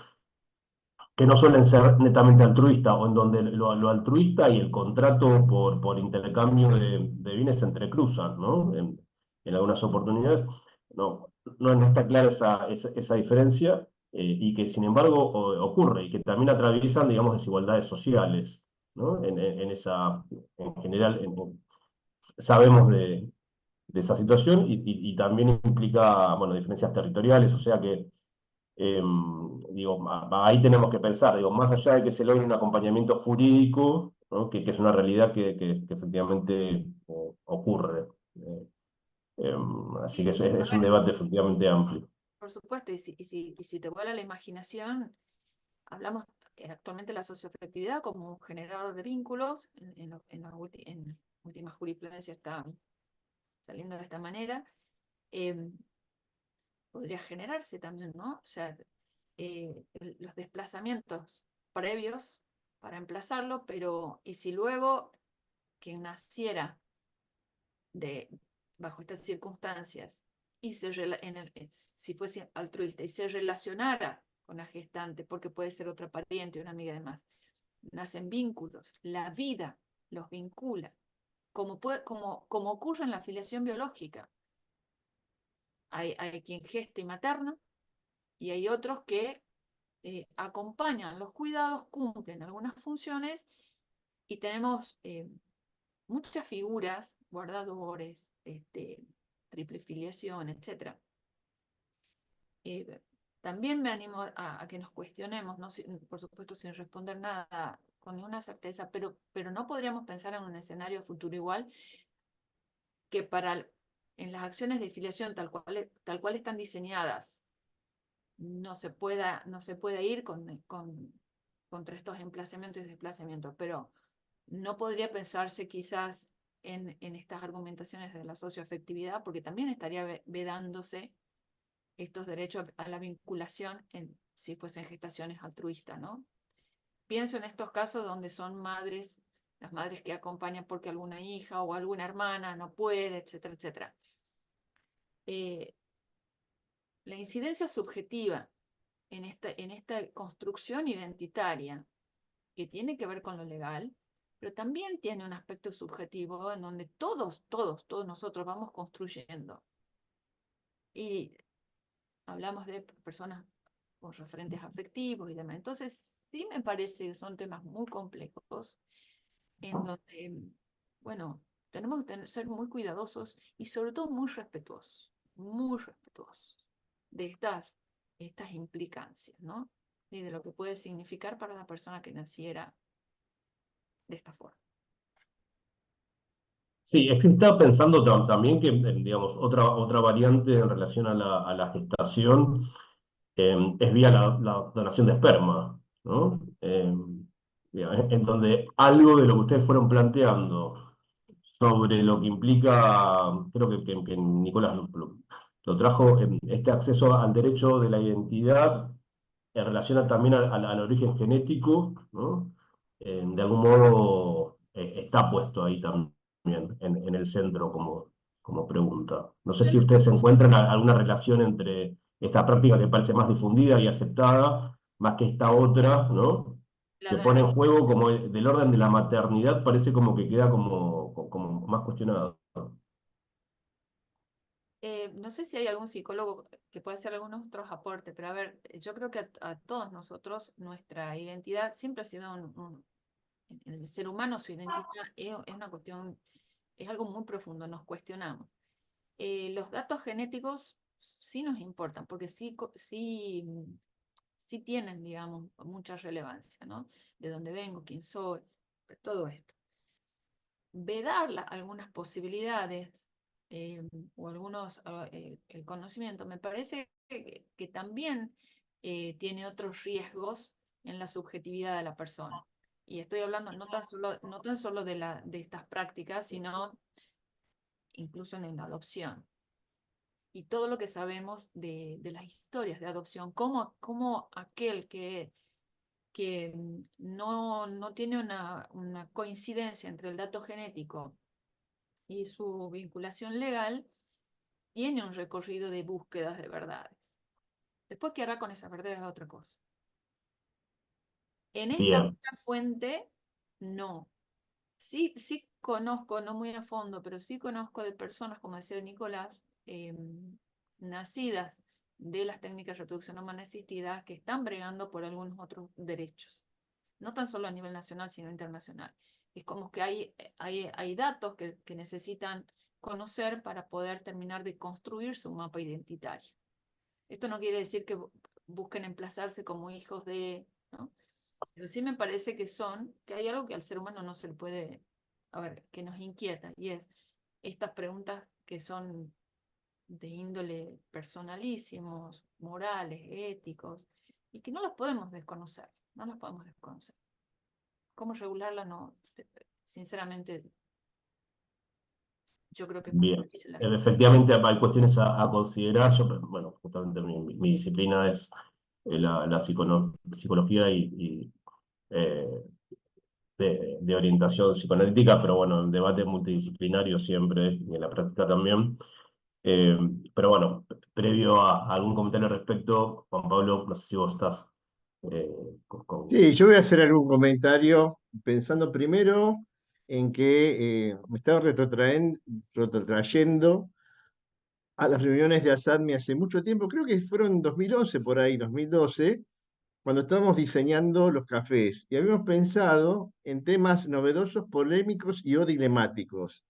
que no suelen ser netamente altruistas, o en donde lo altruista y el contrato por intercambio de bienes se entrecruzan, ¿no? En algunas oportunidades no está clara esa diferencia, y que sin embargo ocurre, y que también atraviesan, digamos, desigualdades sociales, ¿no? En general, sabemos de esa situación y también implica, bueno, diferencias territoriales, o sea que Digo, ahí tenemos que pensar, digo, más allá de que se logre un acompañamiento jurídico, ¿no? Que es una realidad que efectivamente ocurre. Así que A es un ver, debate efectivamente amplio. por supuesto, y si te vuela la imaginación, hablamos actualmente de la socioafectividad como un generador de vínculos, en última jurisprudencia está saliendo de esta manera. Podría generarse también, ¿no? O sea, los desplazamientos previos para emplazarlo, pero ¿y si luego quien naciera bajo estas circunstancias y si fuese altruista y se relacionara con la gestante, porque puede ser otra pariente, una amiga además, nacen vínculos, la vida los vincula, como ocurre en la filiación biológica. Hay quien gesta y materna, y hay otros que acompañan los cuidados, cumplen algunas funciones, y tenemos muchas figuras, guardadores, triple filiación, etc. También me animo a que nos cuestionemos, ¿no? Por supuesto sin responder nada con ninguna certeza, pero no podríamos pensar en un escenario futuro igual que en las acciones de filiación tal cual están diseñadas, no se pueda ir contra estos emplazamientos y desplazamientos, pero no podría pensarse quizás en estas argumentaciones de la socioafectividad, porque también estaría vedándose estos derechos a la vinculación si fuesen gestaciones altruistas, ¿no? Pienso en estos casos donde son madres, las madres que acompañan porque alguna hija o alguna hermana no puede, etcétera, etcétera. La incidencia subjetiva en esta construcción identitaria que tiene que ver con lo legal, pero también tiene un aspecto subjetivo en donde todos nosotros vamos construyendo. Y hablamos de personas con referentes afectivos y demás. Entonces, sí me parece que son temas muy complejos en donde, bueno, tenemos que ser muy cuidadosos y sobre todo muy respetuosos de estas implicancias, ¿no? Y de lo que puede significar para la persona que naciera de esta forma. Sí, es que estaba pensando también que, digamos, otra variante en relación a la gestación es vía la donación de esperma, ¿no? En donde algo de lo que ustedes fueron planteando sobre lo que implica, creo que Nicolás lo trajo, este acceso al derecho de la identidad en relación también al origen genético, ¿no? De algún modo está puesto ahí también en el centro como pregunta. No sé si ustedes encuentran alguna relación entre esta práctica que parece más difundida y aceptada, más que esta otra, ¿no? La Que pone en donación. juego como del orden de la maternidad, parece como que queda como más cuestionado. No sé si hay algún psicólogo que pueda hacer algunos otros aportes, pero a ver, yo creo que a todos nosotros nuestra identidad siempre ha sido en el ser humano, su identidad es una cuestión, es algo muy profundo, nos cuestionamos. Los datos genéticos sí nos importan, porque sí tienen, digamos, mucha relevancia, ¿no? De dónde vengo, quién soy, todo esto. Vedar algunas posibilidades o el conocimiento, me parece que también tiene otros riesgos en la subjetividad de la persona. Y estoy hablando no tan solo de estas prácticas, sino incluso en la adopción. Y todo lo que sabemos de las historias de adopción, cómo aquel que no tiene una coincidencia entre el dato genético y su vinculación legal, tiene un recorrido de búsquedas de verdades. Después, ¿qué hará con esas verdades? Es otra cosa. En esta Bien, otra fuente, no. Sí conozco, no muy a fondo, pero sí conozco de personas, como decía Nicolás, nacidas de las técnicas de reproducción humana asistida que están bregando por algunos otros derechos. No tan solo a nivel nacional, sino internacional. Es como que hay datos que necesitan conocer para poder terminar de construir su mapa identitario. Esto no quiere decir busquen emplazarse como hijos de, ¿no? Pero sí me parece que hay algo que al ser humano no se le puede, a ver, que nos inquieta, y es estas preguntas que son de índole personalísimos, morales, éticos, y que no las podemos desconocer, no las podemos desconocer. ¿Cómo regularla? No, sinceramente, yo creo que es muy Bien. difícil. Efectivamente hay cuestiones a considerar. Yo, bueno, justamente mi disciplina es la psicología y, eh, de orientación psicoanalítica, pero bueno, el debate multidisciplinario siempre y en la práctica también. Eh, pero bueno, previo a algún comentario al respecto, Juan Pablo, no sé si vos estás eh, Sí, yo voy a hacer algún comentario pensando primero en que me estaba retrotrayendo a las reuniones de ASADMI hace mucho tiempo, creo que fueron en 2011 por ahí, 2012, cuando estábamos diseñando los cafés y habíamos pensado en temas novedosos, polémicos y o dilemáticos.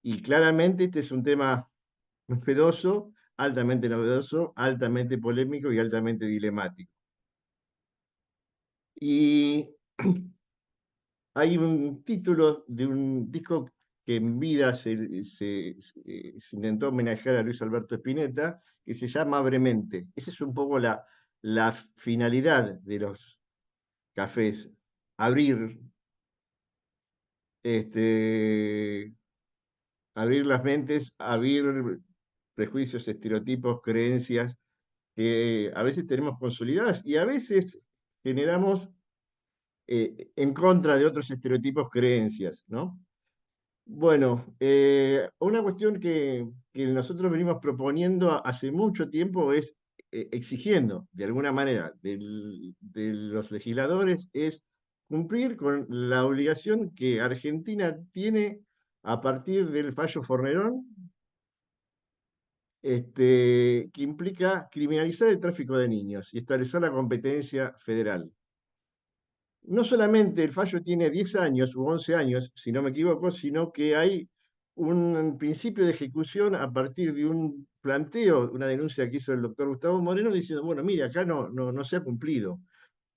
Y claramente este es un tema novedoso, altamente polémico y altamente dilemático. Y hay un título de un disco que en vida se intentó homenajear a Luis Alberto Spinetta, que se llama Abremente. Esa es un poco la finalidad de los cafés, abrir, este, abrir las mentes, abrir prejuicios, estereotipos, creencias que a veces tenemos consolidadas y a veces generamos en contra de otros estereotipos, creencias, ¿no? Bueno, una cuestión que nosotros venimos proponiendo hace mucho tiempo es exigiendo, de alguna manera, de los legisladores, es cumplir con la obligación que Argentina tiene a partir del fallo Fornerón, que implica criminalizar el tráfico de niños y establecer la competencia federal. No solamente el fallo tiene 10 años u 11 años, si no me equivoco, sino que hay un principio de ejecución a partir de un planteo, una denuncia que hizo el doctor Gustavo Moreno, diciendo, bueno, mire, acá no se ha cumplido.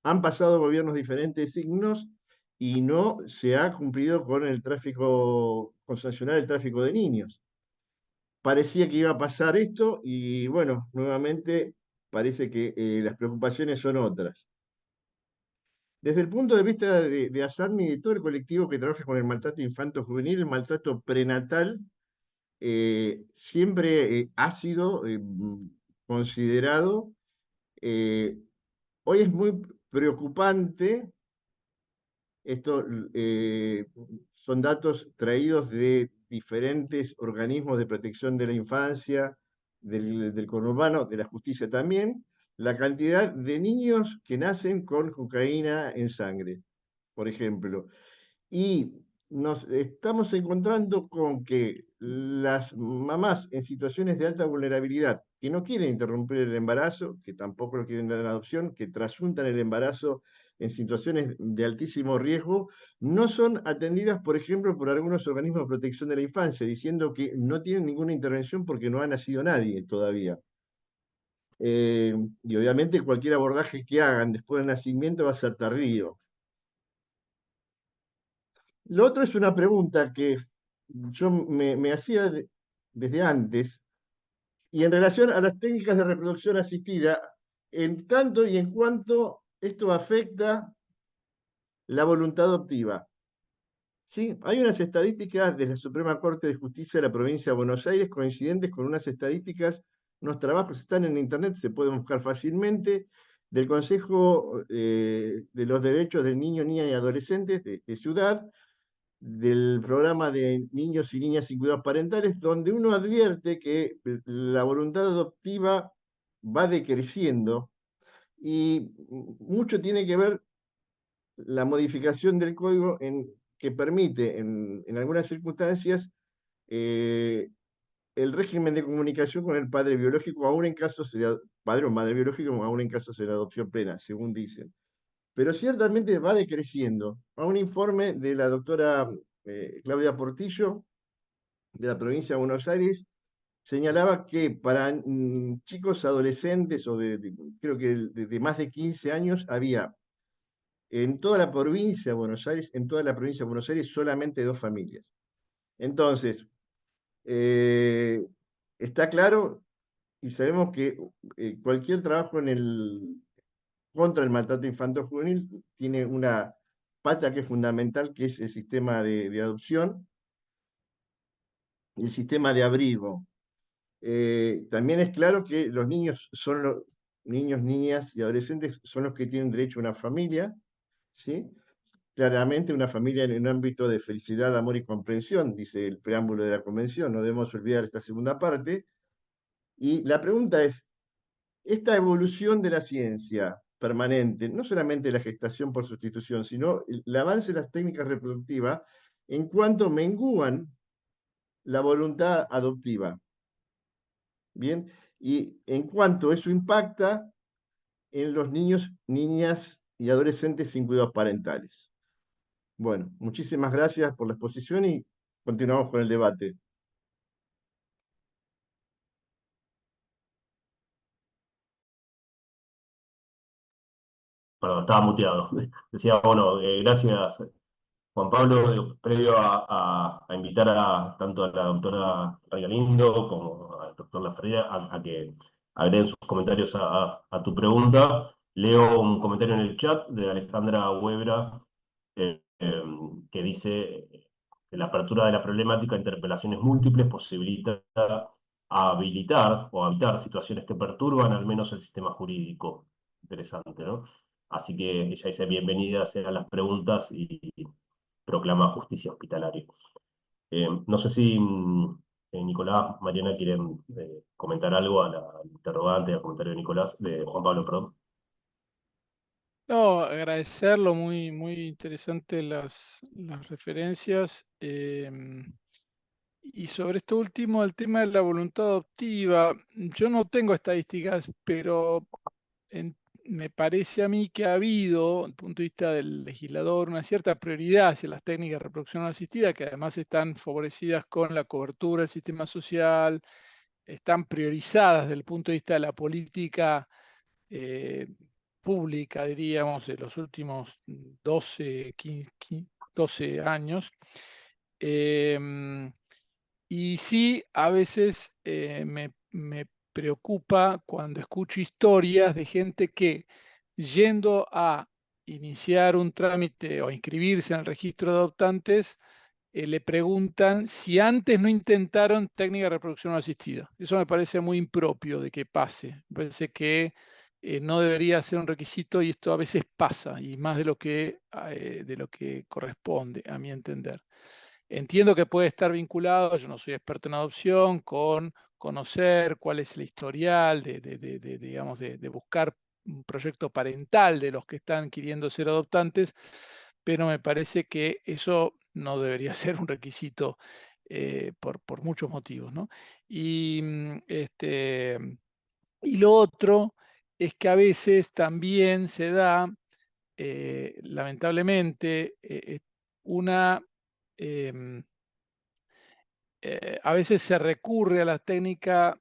Han pasado gobiernos diferentes signos y no se ha cumplido con el tráfico, con sancionar el tráfico de niños. Parecía que iba a pasar esto y bueno, nuevamente parece que las preocupaciones son otras. Desde el punto de vista de ASADMI y de todo el colectivo que trabaja con el maltrato infanto-juvenil, el maltrato prenatal siempre ha sido considerado, eh, hoy es muy preocupante, esto son datos traídos de diferentes organismos de protección de la infancia, del conurbano, de la justicia también, la cantidad de niños que nacen con cocaína en sangre, por ejemplo. Y nos estamos encontrando con que las mamás en situaciones de alta vulnerabilidad, que no quieren interrumpir el embarazo, que tampoco lo quieren dar en adopción, que trasuntan el embarazo en situaciones de altísimo riesgo, no son atendidas, por ejemplo, por algunos organismos de protección de la infancia, diciendo que no tienen ninguna intervención porque no ha nacido nadie todavía. Y obviamente cualquier abordaje que hagan después del nacimiento va a ser tardío. Lo otro es una pregunta que yo me hacía desde antes, y en relación a las técnicas de reproducción asistida, en tanto y en cuanto esto afecta la voluntad adoptiva. ¿Sí? Hay unas estadísticas de la Suprema Corte de Justicia de la provincia de Buenos Aires coincidentes con unas estadísticas, unos trabajos están en internet, se pueden buscar fácilmente, del Consejo de los Derechos del Niño, Niña y Adolescentes de Ciudad, del programa de niños y niñas sin cuidados parentales, donde uno advierte que la voluntad adoptiva va decreciendo y mucho tiene que ver la modificación del código que permite en algunas circunstancias eh, el régimen de comunicación con el padre biológico, aún en casos de padre o madre biológico, aún en casos de adopción plena, según dicen. Pero ciertamente va decreciendo. A un informe de la doctora Claudia Portillo, de la provincia de Buenos Aires, señalaba que para chicos adolescentes o creo que de más de 15 años había en toda la provincia de Buenos Aires, en toda la provincia de Buenos Aires solamente 2 familias. Entonces, está claro y sabemos que cualquier trabajo contra el maltrato infanto-juvenil tiene una pata que es fundamental, que es el sistema de adopción y el sistema de abrigo. También es claro que los niños son niños, niñas y adolescentes son los que tienen derecho a una familia, ¿sí? Claramente una familia en un ámbito de felicidad, amor y comprensión, dice el preámbulo de la Convención, no debemos olvidar esta segunda parte. Y la pregunta es, esta evolución de la ciencia permanente, no solamente la gestación por sustitución, sino el avance de las técnicas reproductivas, en cuanto mengúan la voluntad adoptiva. Bien, y en cuanto eso impacta en los niños, niñas y adolescentes sin cuidados parentales. Bueno, muchísimas gracias por la exposición y continuamos con el debate. Perdón, estaba muteado. Decía, bueno, gracias Juan Pablo, previo a invitar tanto a la doctora Regalindo como al doctor Laferría a que agreguen sus comentarios a tu pregunta, leo un comentario en el chat de Alejandra Huebra que dice que la apertura de la problemática de interpelaciones múltiples posibilita habilitar o habitar situaciones que perturban al menos el sistema jurídico. Interesante, ¿no? Así que ella dice bienvenidas sean las preguntas y proclama justicia hospitalaria. No sé si Nicolás, Mariana quieren comentar algo al interrogante, al comentario de Nicolás, de Juan Pablo, perdón. No, agradecerlo, muy, muy interesante las referencias. Y sobre esto último, el tema de la voluntad adoptiva, yo no tengo estadísticas, pero me parece a mí que ha habido, desde el punto de vista del legislador, una cierta prioridad hacia las técnicas de reproducción asistida, que además están favorecidas con la cobertura del sistema social, están priorizadas desde el punto de vista de la política eh, pública, diríamos, de los últimos 12, 15, 12 años. Y sí, a veces me preocupa cuando escucho historias de gente que yendo a iniciar un trámite o inscribirse en el registro de adoptantes, le preguntan si antes no intentaron técnica de reproducción asistida. Eso me parece muy impropio de que pase. Me parece que no debería ser un requisito y esto a veces pasa, y más de lo que corresponde, a mi entender. Entiendo que puede estar vinculado, yo no soy experto en adopción, con conocer cuál es el historial digamos, de buscar un proyecto parental de los que están queriendo ser adoptantes, pero me parece que eso no debería ser un requisito por muchos motivos, ¿no? Y, y lo otro es que a veces también se da, lamentablemente, una... em, a veces se recurre a la técnica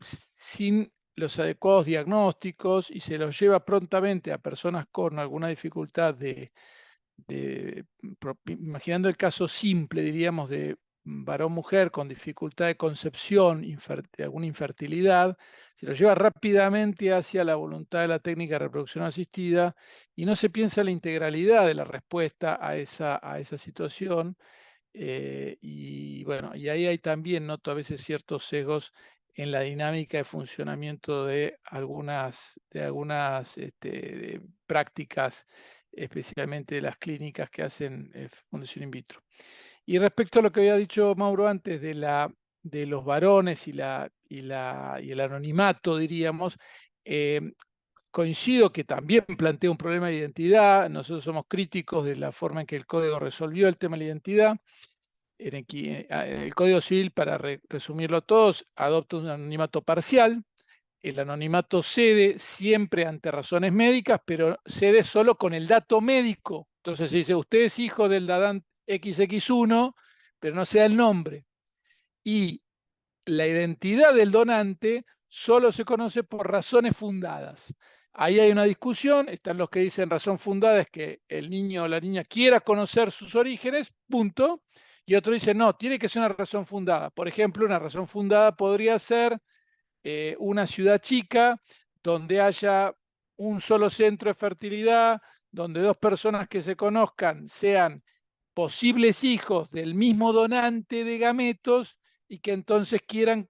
sin los adecuados diagnósticos y se los lleva prontamente a personas con alguna dificultad imaginando el caso simple, diríamos, de varón-mujer con dificultad de concepción, de alguna infertilidad, se lo lleva rápidamente hacia la voluntad de la técnica de reproducción asistida y no se piensa en la integralidad de la respuesta a esa situación. Y bueno, y ahí hay también, noto a veces ciertos sesgos en la dinámica de funcionamiento de algunas prácticas, especialmente de las clínicas que hacen fecundación in vitro. Y respecto a lo que había dicho Mauro antes de los varones y el anonimato, diríamos, coincido que también plantea un problema de identidad. Nosotros somos críticos de la forma en que el código resolvió el tema de la identidad. El Código Civil, para resumirlo todos, adopta un anonimato parcial. El anonimato cede siempre ante razones médicas, pero cede solo con el dato médico. Entonces se dice, usted es hijo del Dadán XX1, pero no se da el nombre. Y la identidad del donante solo se conoce por razones fundadas. Ahí hay una discusión, están los que dicen razón fundada es que el niño o la niña quiera conocer sus orígenes, punto, y otro dice no, tiene que ser una razón fundada. Por ejemplo, una razón fundada podría ser una ciudad chica donde haya un solo centro de fertilidad, donde dos personas que se conozcan sean posibles hijos del mismo donante de gametos y que entonces quieran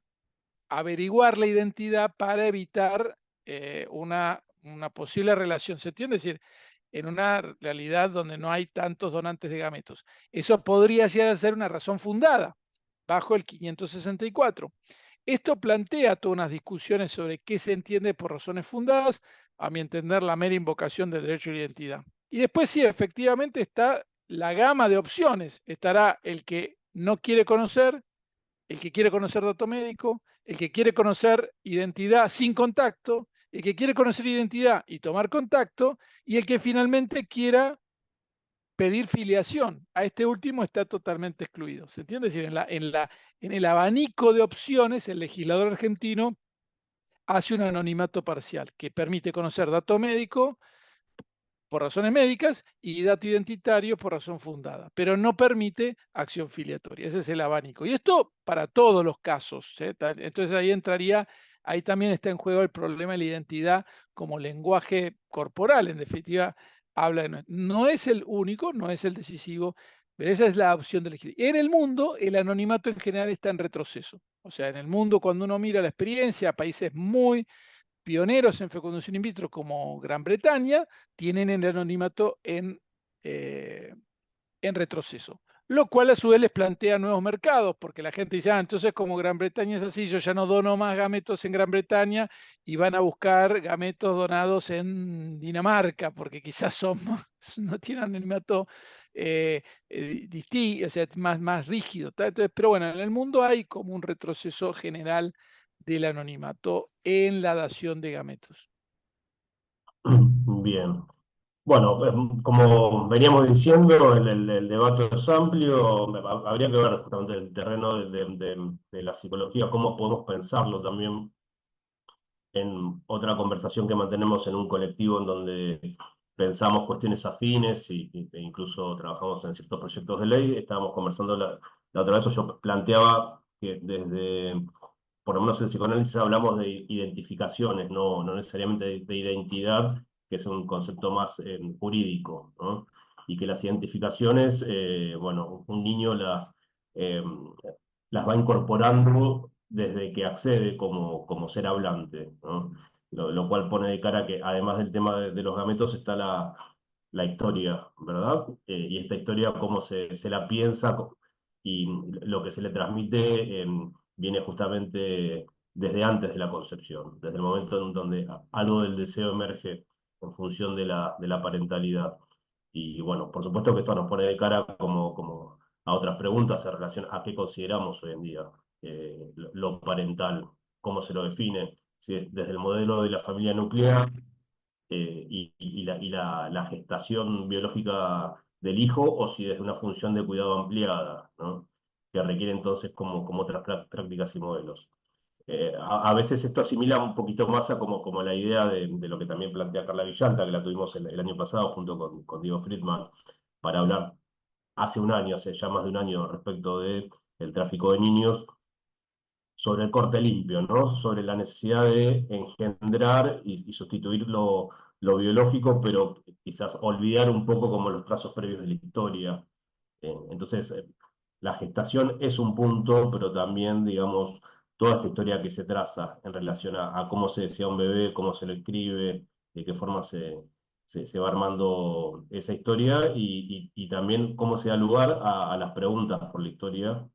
averiguar la identidad para evitar una posible relación. ¿Se entiende? Es decir, en una realidad donde no hay tantos donantes de gametos. Eso podría llegar a ser una razón fundada bajo el 564. Esto plantea todas unas discusiones sobre qué se entiende por razones fundadas, a mi entender la mera invocación del derecho de identidad. Y después sí, efectivamente está la gama de opciones. Estará el que no quiere conocer, el que quiere conocer dato médico, el que quiere conocer identidad sin contacto, el que quiere conocer identidad y tomar contacto, y el que finalmente quiera pedir filiación. A este último está totalmente excluido. ¿Se entiende? Es decir, en el abanico de opciones, el legislador argentino hace un anonimato parcial que permite conocer dato médico por razones médicas y dato identitario por razón fundada, pero no permite acción filiatoria. Ese es el abanico. Y esto para todos los casos. Entonces ahí también está en juego el problema de la identidad como lenguaje corporal. En definitiva, no es el único, no es el decisivo, pero esa es la opción de elegir. En el mundo, el anonimato en general está en retroceso. O sea, en el mundo, cuando uno mira la experiencia, países muy pioneros en fecundación in vitro como Gran Bretaña tienen el anonimato en retroceso, lo cual a su vez les plantea nuevos mercados, porque la gente dice, entonces como Gran Bretaña es así, yo ya no dono más gametos en Gran Bretaña y van a buscar gametos donados en Dinamarca, porque quizás no tienen anonimato distinto, o sea, más rígido. Entonces, pero bueno, en el mundo hay como un retroceso general del anonimato en la dación de gametos. Bien. Bueno, como veníamos diciendo, el debate es amplio, habría que ver justamente el terreno de la psicología, cómo podemos pensarlo también en otra conversación que mantenemos en un colectivo en donde pensamos cuestiones afines e incluso trabajamos en ciertos proyectos de ley. Estábamos conversando la otra vez, yo planteaba que por lo menos en psicoanálisis hablamos de identificaciones, no necesariamente de identidad, que es un concepto más jurídico, ¿no? Y que las identificaciones, bueno, un niño eh, las va incorporando desde que accede como ser hablante, ¿no? Lo cual pone de cara que además del tema de los gametos está la historia, ¿verdad? Y esta historia, cómo se la piensa y lo que se le transmite viene justamente desde antes de la concepción, desde el momento en donde algo del deseo emerge en función de la parentalidad. Y bueno, por supuesto que esto nos pone de cara como a otras preguntas en relación a qué consideramos hoy en día lo parental, cómo se lo define, si es desde el modelo de la familia nuclear la gestación biológica del hijo, o si desde una función de cuidado ampliada, ¿no? Que requiere entonces como otras prácticas y modelos. A veces esto asimila un poquito más a como la idea de lo que también plantea Carla Villalta, que la tuvimos el año pasado junto con Diego Friedman, para hablar hace un año, hace ya más de un año, respecto del tráfico de niños, sobre el corte limpio, ¿no? Sobre la necesidad de engendrar y sustituir lo biológico, pero quizás olvidar un poco como los trazos previos de la historia. Entonces, la gestación es un punto, pero también, digamos, toda esta historia que se traza en relación a cómo se desea un bebé, cómo se lo escribe, de qué forma se va armando esa historia y también cómo se da lugar a las preguntas por la historia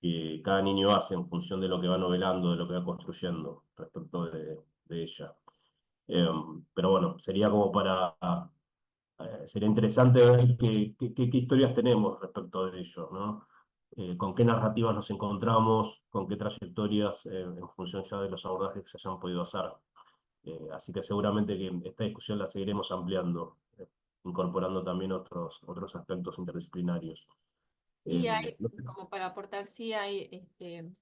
que cada niño hace en función de lo que va novelando, de lo que va construyendo respecto de ella. Pero bueno, sería como sería interesante ver qué historias tenemos respecto de ello, ¿no? Con qué narrativas nos encontramos, con qué trayectorias en función ya de los abordajes que se hayan podido hacer. Así que seguramente que esta discusión la seguiremos ampliando, incorporando también otros aspectos interdisciplinarios. Sí, hay, No sé. como para aportar, sí hay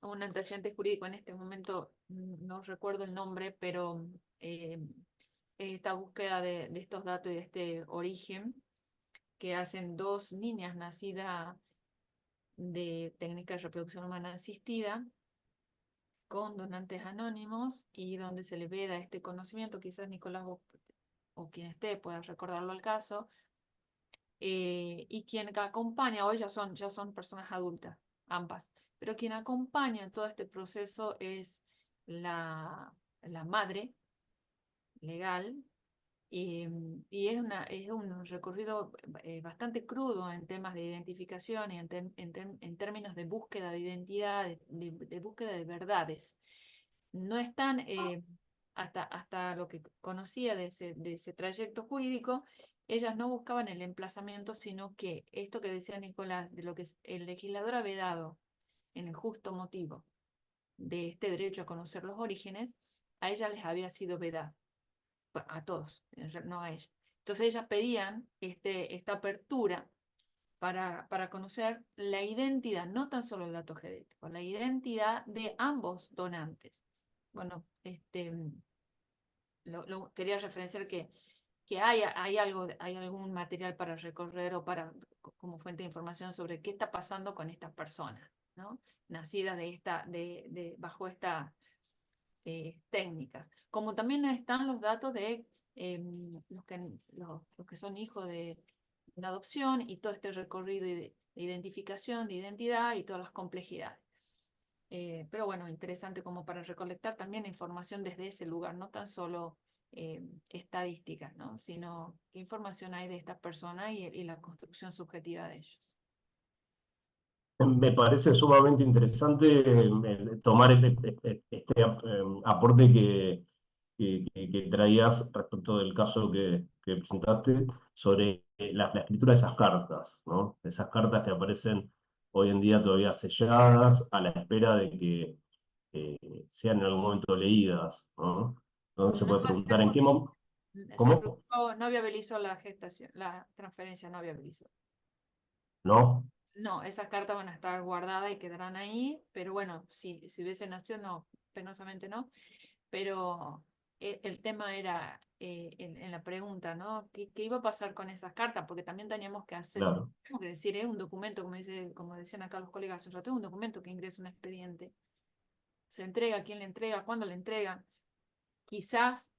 un antecedente jurídico en este momento, no recuerdo el nombre, pero esta búsqueda de estos datos y de este origen que hacen dos niñas nacidas de técnica de reproducción humana asistida con donantes anónimos y donde se le veda este conocimiento, quizás Nicolás o quien esté pueda recordarlo al caso, y quien acompaña, hoy ya son personas adultas, ambas, pero quien acompaña en todo este proceso es la madre legal. Y es un recorrido bastante crudo en temas de identificación y en términos de búsqueda de identidad, de búsqueda de verdades. No están, hasta lo que conocía de ese trayecto jurídico, ellas no buscaban el emplazamiento, sino que esto que decía Nicolás, de lo que el legislador ha vedado en el justo motivo de este derecho a conocer los orígenes, a ellas les había sido vedado, a todos, no a ella. Entonces ellas pedían esta apertura para conocer la identidad, no tan solo el dato genético, la identidad de ambos donantes. Bueno, quería referenciar que hay algún material para recorrer o como fuente de información sobre qué está pasando con estas personas, ¿no? Nacidas bajo estas técnicas. Como también están los datos de los que son hijos de adopción y todo este recorrido de identificación, de identidad y todas las complejidades. Pero bueno, interesante como para recolectar también información desde ese lugar, no tan solo estadísticas, ¿no? Sino qué información hay de estas personas y la construcción subjetiva de ellos. Me parece sumamente interesante tomar aporte que traías respecto del caso que presentaste sobre la escritura de esas cartas, ¿no? Esas cartas que aparecen hoy en día todavía selladas a la espera de que sean en algún momento leídas, ¿no? Entonces se puede preguntar en qué momento. ¿Cómo? No viabilizó la gestación, la transferencia no viabilizó. ¿No? No, esas cartas van a estar guardadas y quedarán ahí, pero bueno, si hubiese nacido, no, penosamente no. Pero el tema era en la pregunta, ¿no? ¿Qué iba a pasar con esas cartas? Porque también teníamos que Claro. tenemos que decir, es un documento, como decían acá los colegas hace un rato, es un documento que ingresa un expediente. Se entrega, quién le entrega, cuándo le entregan. Quizás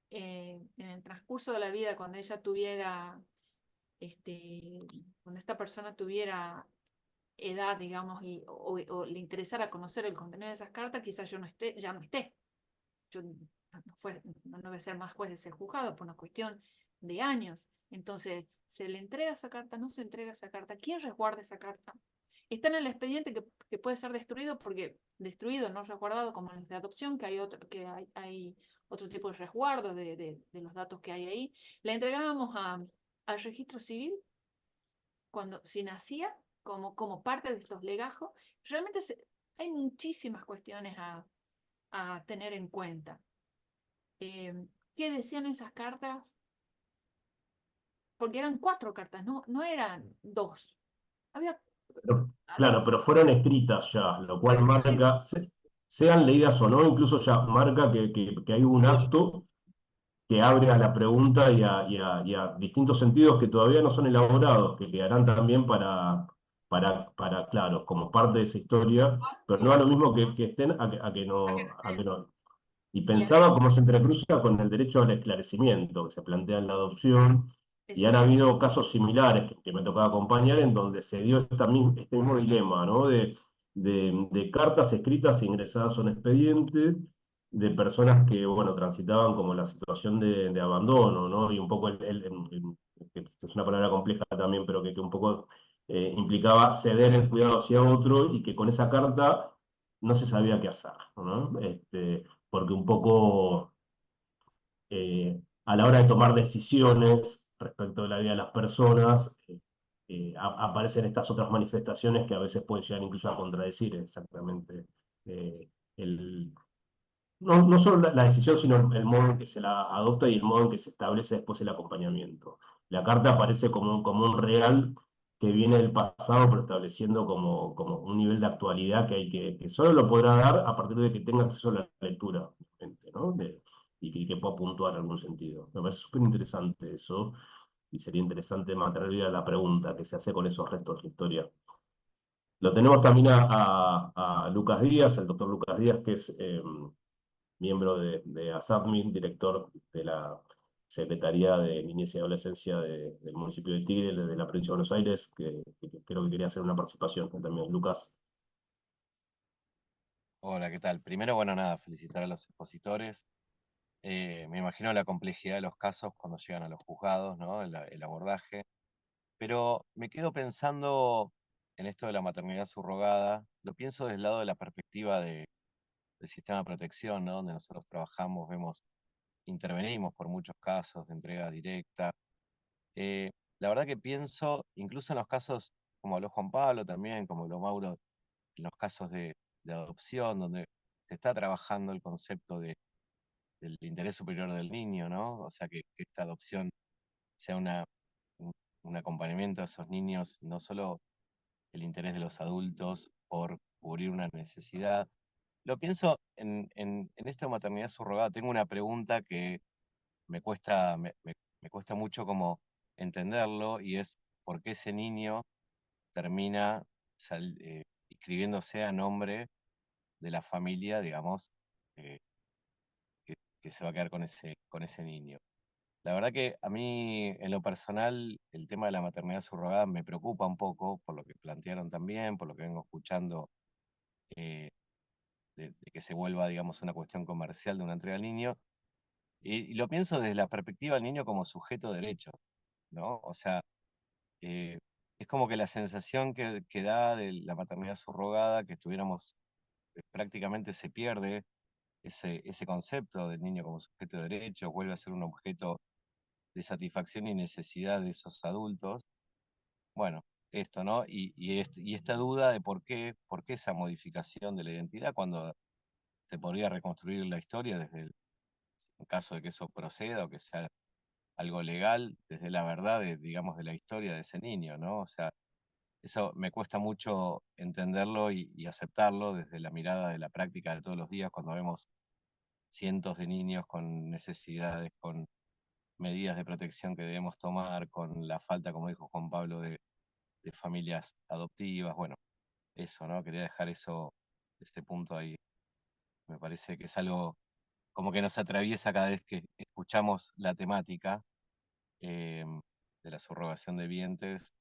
en el transcurso de la vida, cuando ella tuviera, cuando esta persona tuviera edad, digamos, o le interesara conocer el contenido de esas cartas, quizás ya no esté. Yo no voy a ser más juez de ese juzgado por una cuestión de años. Entonces, ¿se le entrega esa carta? ¿No se entrega esa carta? ¿Quién resguarda esa carta? Está en el expediente que puede ser destruido porque destruido, no resguardado como en los de adopción, que hay otro tipo de resguardo de los datos que hay ahí. La entregábamos al registro civil si nacía como parte de estos legajos. Realmente hay muchísimas cuestiones a tener en cuenta. ¿Qué decían esas cartas? Porque eran 4 cartas, no eran 2. Había Claro, pero fueron escritas ya, lo cual marca, sean leídas o no, incluso ya marca que hay un acto que abre a la pregunta y a distintos sentidos que todavía no son elaborados, que quedarán también claro, como parte de esa historia, pero no a lo mismo que estén a que no. Y pensaba cómo se entrecruza con el derecho al esclarecimiento que se plantea en la adopción, y han habido casos similares que me tocaba acompañar en donde se dio este mismo dilema, ¿no? De cartas escritas e ingresadas a un expediente, de personas que, bueno, transitaban como la situación de abandono, ¿no? Y un poco, que es una palabra compleja también, pero que un poco implicaba ceder el cuidado hacia otro y que con esa carta no se sabía qué hacer, ¿no? Porque un poco a la hora de tomar decisiones respecto de la vida de las personas, aparecen estas otras manifestaciones que a veces pueden llegar incluso a contradecir exactamente eh, no solo la decisión, sino el modo en que se la adopta y el modo en que se establece después el acompañamiento. La carta aparece como un real que viene del pasado, pero estableciendo como un nivel de actualidad que solo lo podrá dar a partir de que tenga acceso a la lectura, obviamente, ¿no? Y que pueda puntuar en algún sentido. Me parece súper interesante eso, y sería interesante mantener viva la pregunta que se hace con esos restos de la historia. Lo tenemos también a Lucas Díaz, el doctor Lucas Díaz, que es miembro de ASAPMI, director de la Secretaría de Niñez y Adolescencia del municipio de Tigre, de la provincia de Buenos Aires, que creo que quería hacer una participación también. Lucas. Hola, ¿qué tal? Primero, bueno, nada, felicitar a los expositores. Me imagino la complejidad de los casos cuando llegan a los juzgados, ¿no? El abordaje. Pero me quedo pensando en esto de la maternidad subrogada. Lo pienso desde el lado de la perspectiva del sistema de protección, ¿no? Donde nosotros trabajamos, intervenimos por muchos casos de entrega directa. La verdad que pienso, incluso en los casos, como habló Juan Pablo también, como habló Mauro, en los casos de adopción, donde se está trabajando el concepto del interés superior del niño, ¿no? O sea, que esta adopción sea un acompañamiento a esos niños, no solo el interés de los adultos por cubrir una necesidad. Lo pienso en esta maternidad subrogada. Tengo una pregunta que me cuesta mucho como entenderlo, y es por qué ese niño termina inscribiéndose a nombre de la familia, digamos, eh, que se va a quedar con ese niño. La verdad que a mí, en lo personal, el tema de la maternidad subrogada me preocupa un poco, por lo que plantearon también, por lo que vengo escuchando, eh, de que se vuelva, digamos, una cuestión comercial de una entrega al niño. Y lo pienso desde la perspectiva del niño como sujeto de derecho, ¿no? O sea, eh, es como que la sensación que da de la maternidad subrogada, que estuviéramos, prácticamente se pierde ese concepto del niño como sujeto de derecho, vuelve a ser un objeto de satisfacción y necesidad de esos adultos. Bueno, esto, ¿no? Y esta duda de por qué esa modificación de la identidad cuando se podría reconstruir la historia desde en caso de que eso proceda o que sea algo legal, desde la verdad, digamos, de la historia de ese niño, ¿no? O sea, eso me cuesta mucho entenderlo y aceptarlo desde la mirada de la práctica de todos los días, cuando vemos cientos de niños con necesidades, con medidas de protección que debemos tomar, con la falta, como dijo Juan Pablo, de familias adoptivas. Bueno, eso, ¿no? Quería dejar este punto ahí. Me parece que es algo como que nos atraviesa cada vez que escuchamos la temática, eh, de la subrogación de vientres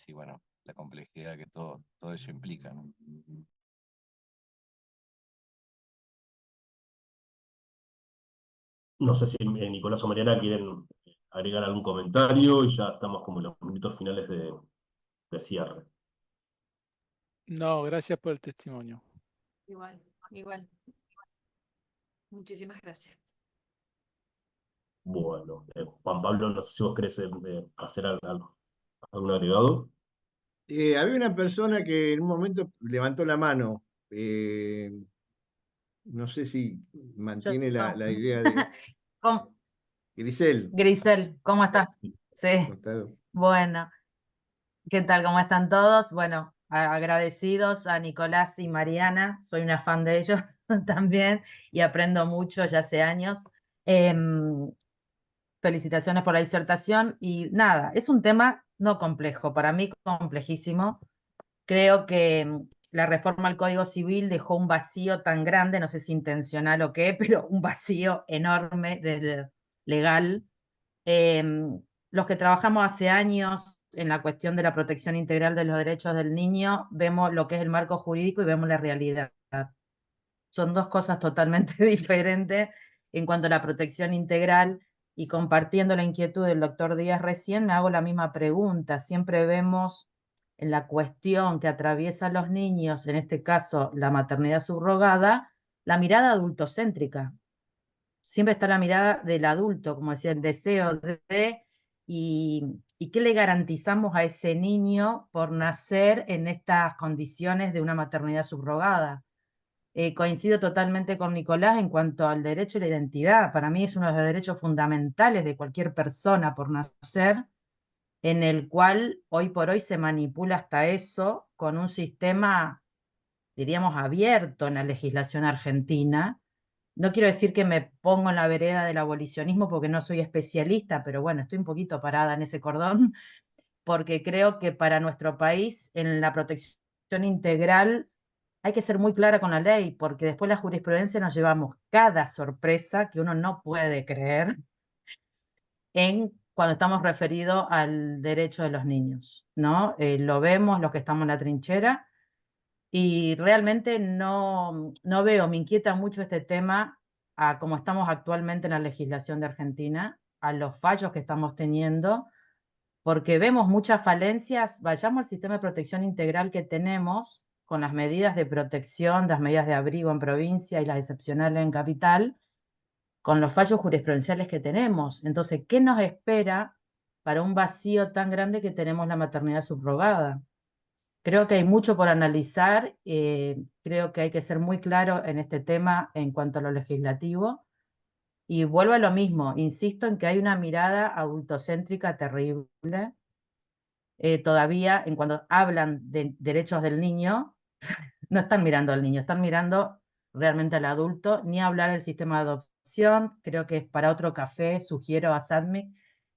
y, bueno, la complejidad que todo ello implica, ¿no? No sé si Nicolás o Mariana quieren agregar algún comentario, y ya estamos como en los minutos finales de cierre. No, gracias por el testimonio. Igual, igual. Muchísimas gracias. Bueno, Juan Pablo, no sé si vos querés hacer algún agregado. Había una persona que en un momento levantó la mano. No sé si Yo, mantiene la idea de ¿cómo? Grisel. Grisel, ¿cómo estás? Sí, Costado. bueno, ¿qué tal? ¿Cómo están todos? Bueno, agradecidos a Nicolás y Mariana, soy una fan de ellos también y aprendo mucho ya hace años. Felicitaciones por la disertación y nada, es un tema no complejo, para mí complejísimo. Creo que la reforma al Código Civil dejó un vacío tan grande, no sé si intencional o qué, pero un vacío enorme legal. Los que trabajamos hace años en la cuestión de la protección integral de los derechos del niño, vemos lo que es el marco jurídico y vemos la realidad. Son dos cosas totalmente diferentes en cuanto a la protección integral, y compartiendo la inquietud del doctor Díaz recién, me hago la misma pregunta. Siempre vemos en la cuestión que atraviesa a los niños, en este caso la maternidad subrogada, la mirada adultocéntrica. Siempre está la mirada del adulto, como decía, el deseo de, y qué le garantizamos a ese niño por nacer en estas condiciones de una maternidad subrogada. Coincido totalmente con Nicolás en cuanto al derecho a la identidad. Para mí es uno de los derechos fundamentales de cualquier persona por nacer. en el cual hoy por hoy se manipula hasta eso con un sistema, diríamos, abierto en la legislación argentina. No quiero decir que me pongo en la vereda del abolicionismo porque no soy especialista, pero bueno, estoy un poquito parada en ese cordón, porque creo que para nuestro país, en la protección integral, hay que ser muy clara con la ley, porque después la jurisprudencia nos llevamos cada sorpresa que uno no puede creer cuando estamos referidos al derecho de los niños, ¿no? Lo vemos los que estamos en la trinchera y realmente no veo, me inquieta mucho este tema a cómo estamos actualmente en la legislación de Argentina, a los fallos que estamos teniendo, porque vemos muchas falencias. Vayamos al sistema de protección integral que tenemos, con las medidas de protección, las medidas de abrigo en provincia y las excepcionales en capital, con los fallos jurisprudenciales que tenemos. Entonces, ¿qué nos espera para un vacío tan grande que tenemos la maternidad subrogada? Creo que hay mucho por analizar, creo que hay que ser muy claro en este tema en cuanto a lo legislativo, y vuelvo a lo mismo, insisto en que hay una mirada adultocéntrica terrible. Todavía, en cuando hablan de derechos del niño, no están mirando al niño, están mirando realmente al adulto, ni hablar del sistema de adopción, creo que es para otro café, sugiero a Sadmi,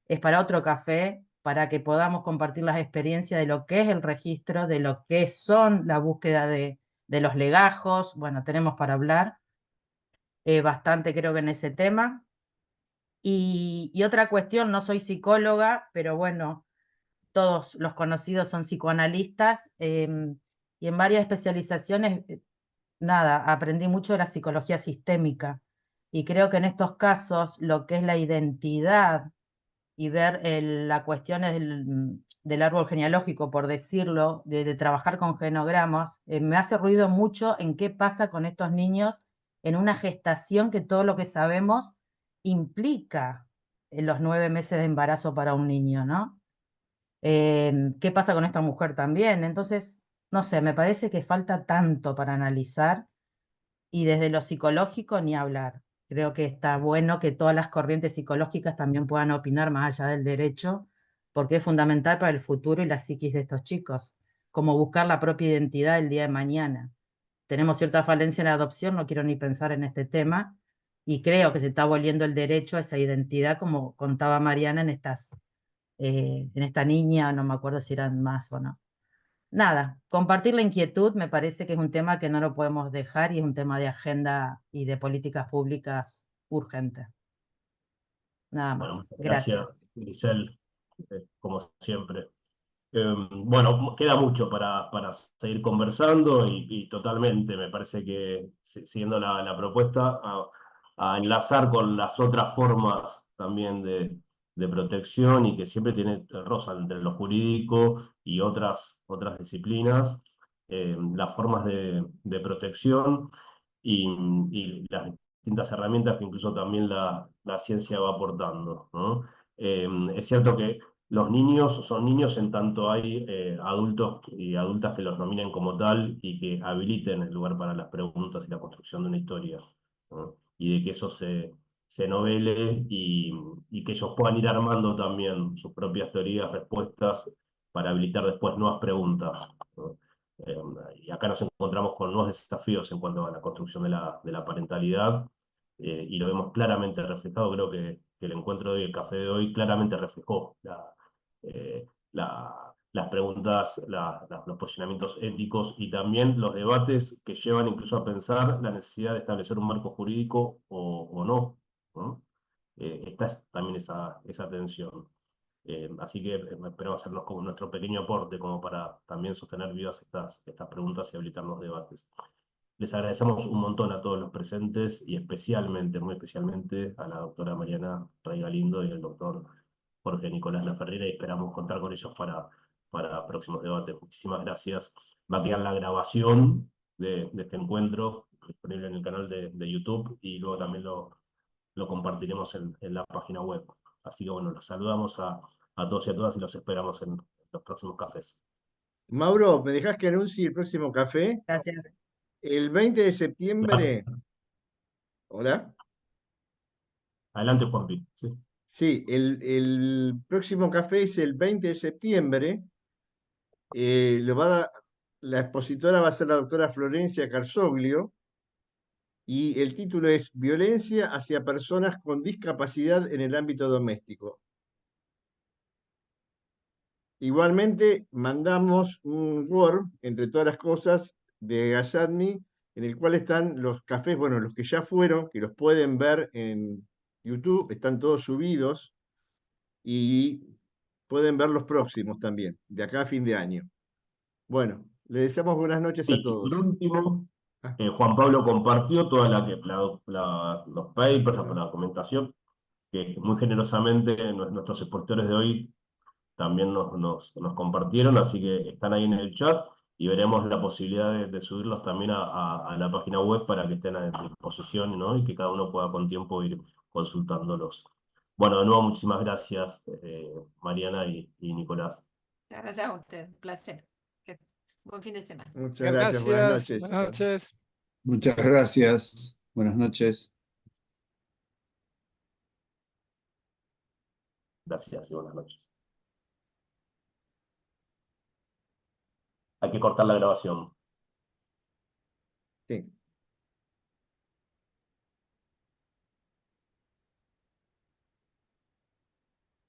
es para otro café, para que podamos compartir las experiencias de lo que es el registro, de lo que son la búsqueda de los legajos. Bueno, tenemos para hablar bastante, creo que en ese tema. Y otra cuestión, no soy psicóloga, pero bueno, todos los conocidos son psicoanalistas, y en varias especializaciones, nada, aprendí mucho de la psicología sistémica, y creo que en estos casos lo que es la identidad y ver la cuestión del árbol genealógico, por decirlo, de trabajar con genogramas, me hace ruido mucho en qué pasa con estos niños en una gestación, que todo lo que sabemos implica los 9 meses de embarazo para un niño, ¿no? ¿Qué pasa con esta mujer también? Entonces, no sé, me parece que falta tanto para analizar, y desde lo psicológico ni hablar. Creo que está bueno que todas las corrientes psicológicas también puedan opinar más allá del derecho, porque es fundamental para el futuro y la psiquis de estos chicos, como buscar la propia identidad el día de mañana. Tenemos cierta falencia en la adopción, no quiero ni pensar en este tema, y creo que se está aboliendo el derecho a esa identidad, como contaba Mariana en esta niña, no me acuerdo si eran más o no. Nada, compartir la inquietud me parece que es un tema que no lo podemos dejar, y es un tema de agenda y de políticas públicas urgente. Nada Bueno, más. muchas gracias, Gracias. Grisel, como siempre. Bueno, queda mucho para seguir conversando y totalmente, me parece que siguiendo la propuesta, a enlazar con las otras formas también de protección y que siempre tiene rosa entre lo jurídico y otras disciplinas, las formas de protección y las distintas herramientas que incluso también la ciencia va aportando, ¿no? Es cierto que los niños son niños en tanto hay adultos y adultas que los nominen como tal y que habiliten el lugar para las preguntas y la construcción de una historia, ¿no? Y de que eso se novele y que ellos puedan ir armando también sus propias teorías, respuestas para habilitar después nuevas preguntas, ¿no? Eh, y acá nos encontramos con nuevos desafíos en cuanto a la construcción de la parentalidad, y lo vemos claramente reflejado. Creo que el encuentro de hoy, el café de hoy, claramente reflejó las preguntas, los posicionamientos éticos y también los debates que llevan incluso a pensar la necesidad de establecer un marco jurídico o no, ¿no? Está también esa tensión. Así que esperamos hacernos como nuestro pequeño aporte como para también sostener vivas estas preguntas y habilitar los debates. Les agradecemos un montón a todos los presentes y especialmente, muy especialmente, a la doctora Mariana Rey Galindo y al doctor Jorge Nicolás Laferrera, y esperamos contar con ellos para próximos debates. Muchísimas gracias. Va a quedar la grabación de este encuentro disponible en el canal de YouTube, y luego también lo compartiremos en la página web. Así que bueno, los saludamos a todos y a todas y los esperamos en los próximos cafés. Mauro, ¿me dejás que anuncie el próximo café? Gracias. El 20 de septiembre. ¿Hola? Adelante, Juanpi. Sí. Sí, el próximo café es el 20 de septiembre. La expositora va a ser la doctora Florencia Carsoglio y el título es Violencia hacia personas con discapacidad en el ámbito doméstico. Igualmente, mandamos un Word, entre todas las cosas, de Gayadni, en el cual están los cafés, bueno, los que ya fueron, que los pueden ver en YouTube, están todos subidos y pueden ver los próximos también, de acá a fin de año. Bueno, les deseamos buenas noches a Y por todos. último, Ah, Juan Pablo compartió toda los papers, ah, la documentación, que muy generosamente nuestros expositores de hoy también nos compartieron, así que están ahí en el chat y veremos la posibilidad de subirlos también a la página web para que estén a disposición, ¿no? Y que cada uno pueda con tiempo ir consultándolos. Bueno, de nuevo, muchísimas gracias, Mariana y Nicolás. Muchas gracias a usted, un placer. Buen fin de semana. muchas gracias, buenas Gracias, noches. buenas noches. Muchas gracias. Buenas noches. Gracias y buenas noches. Hay que cortar la grabación.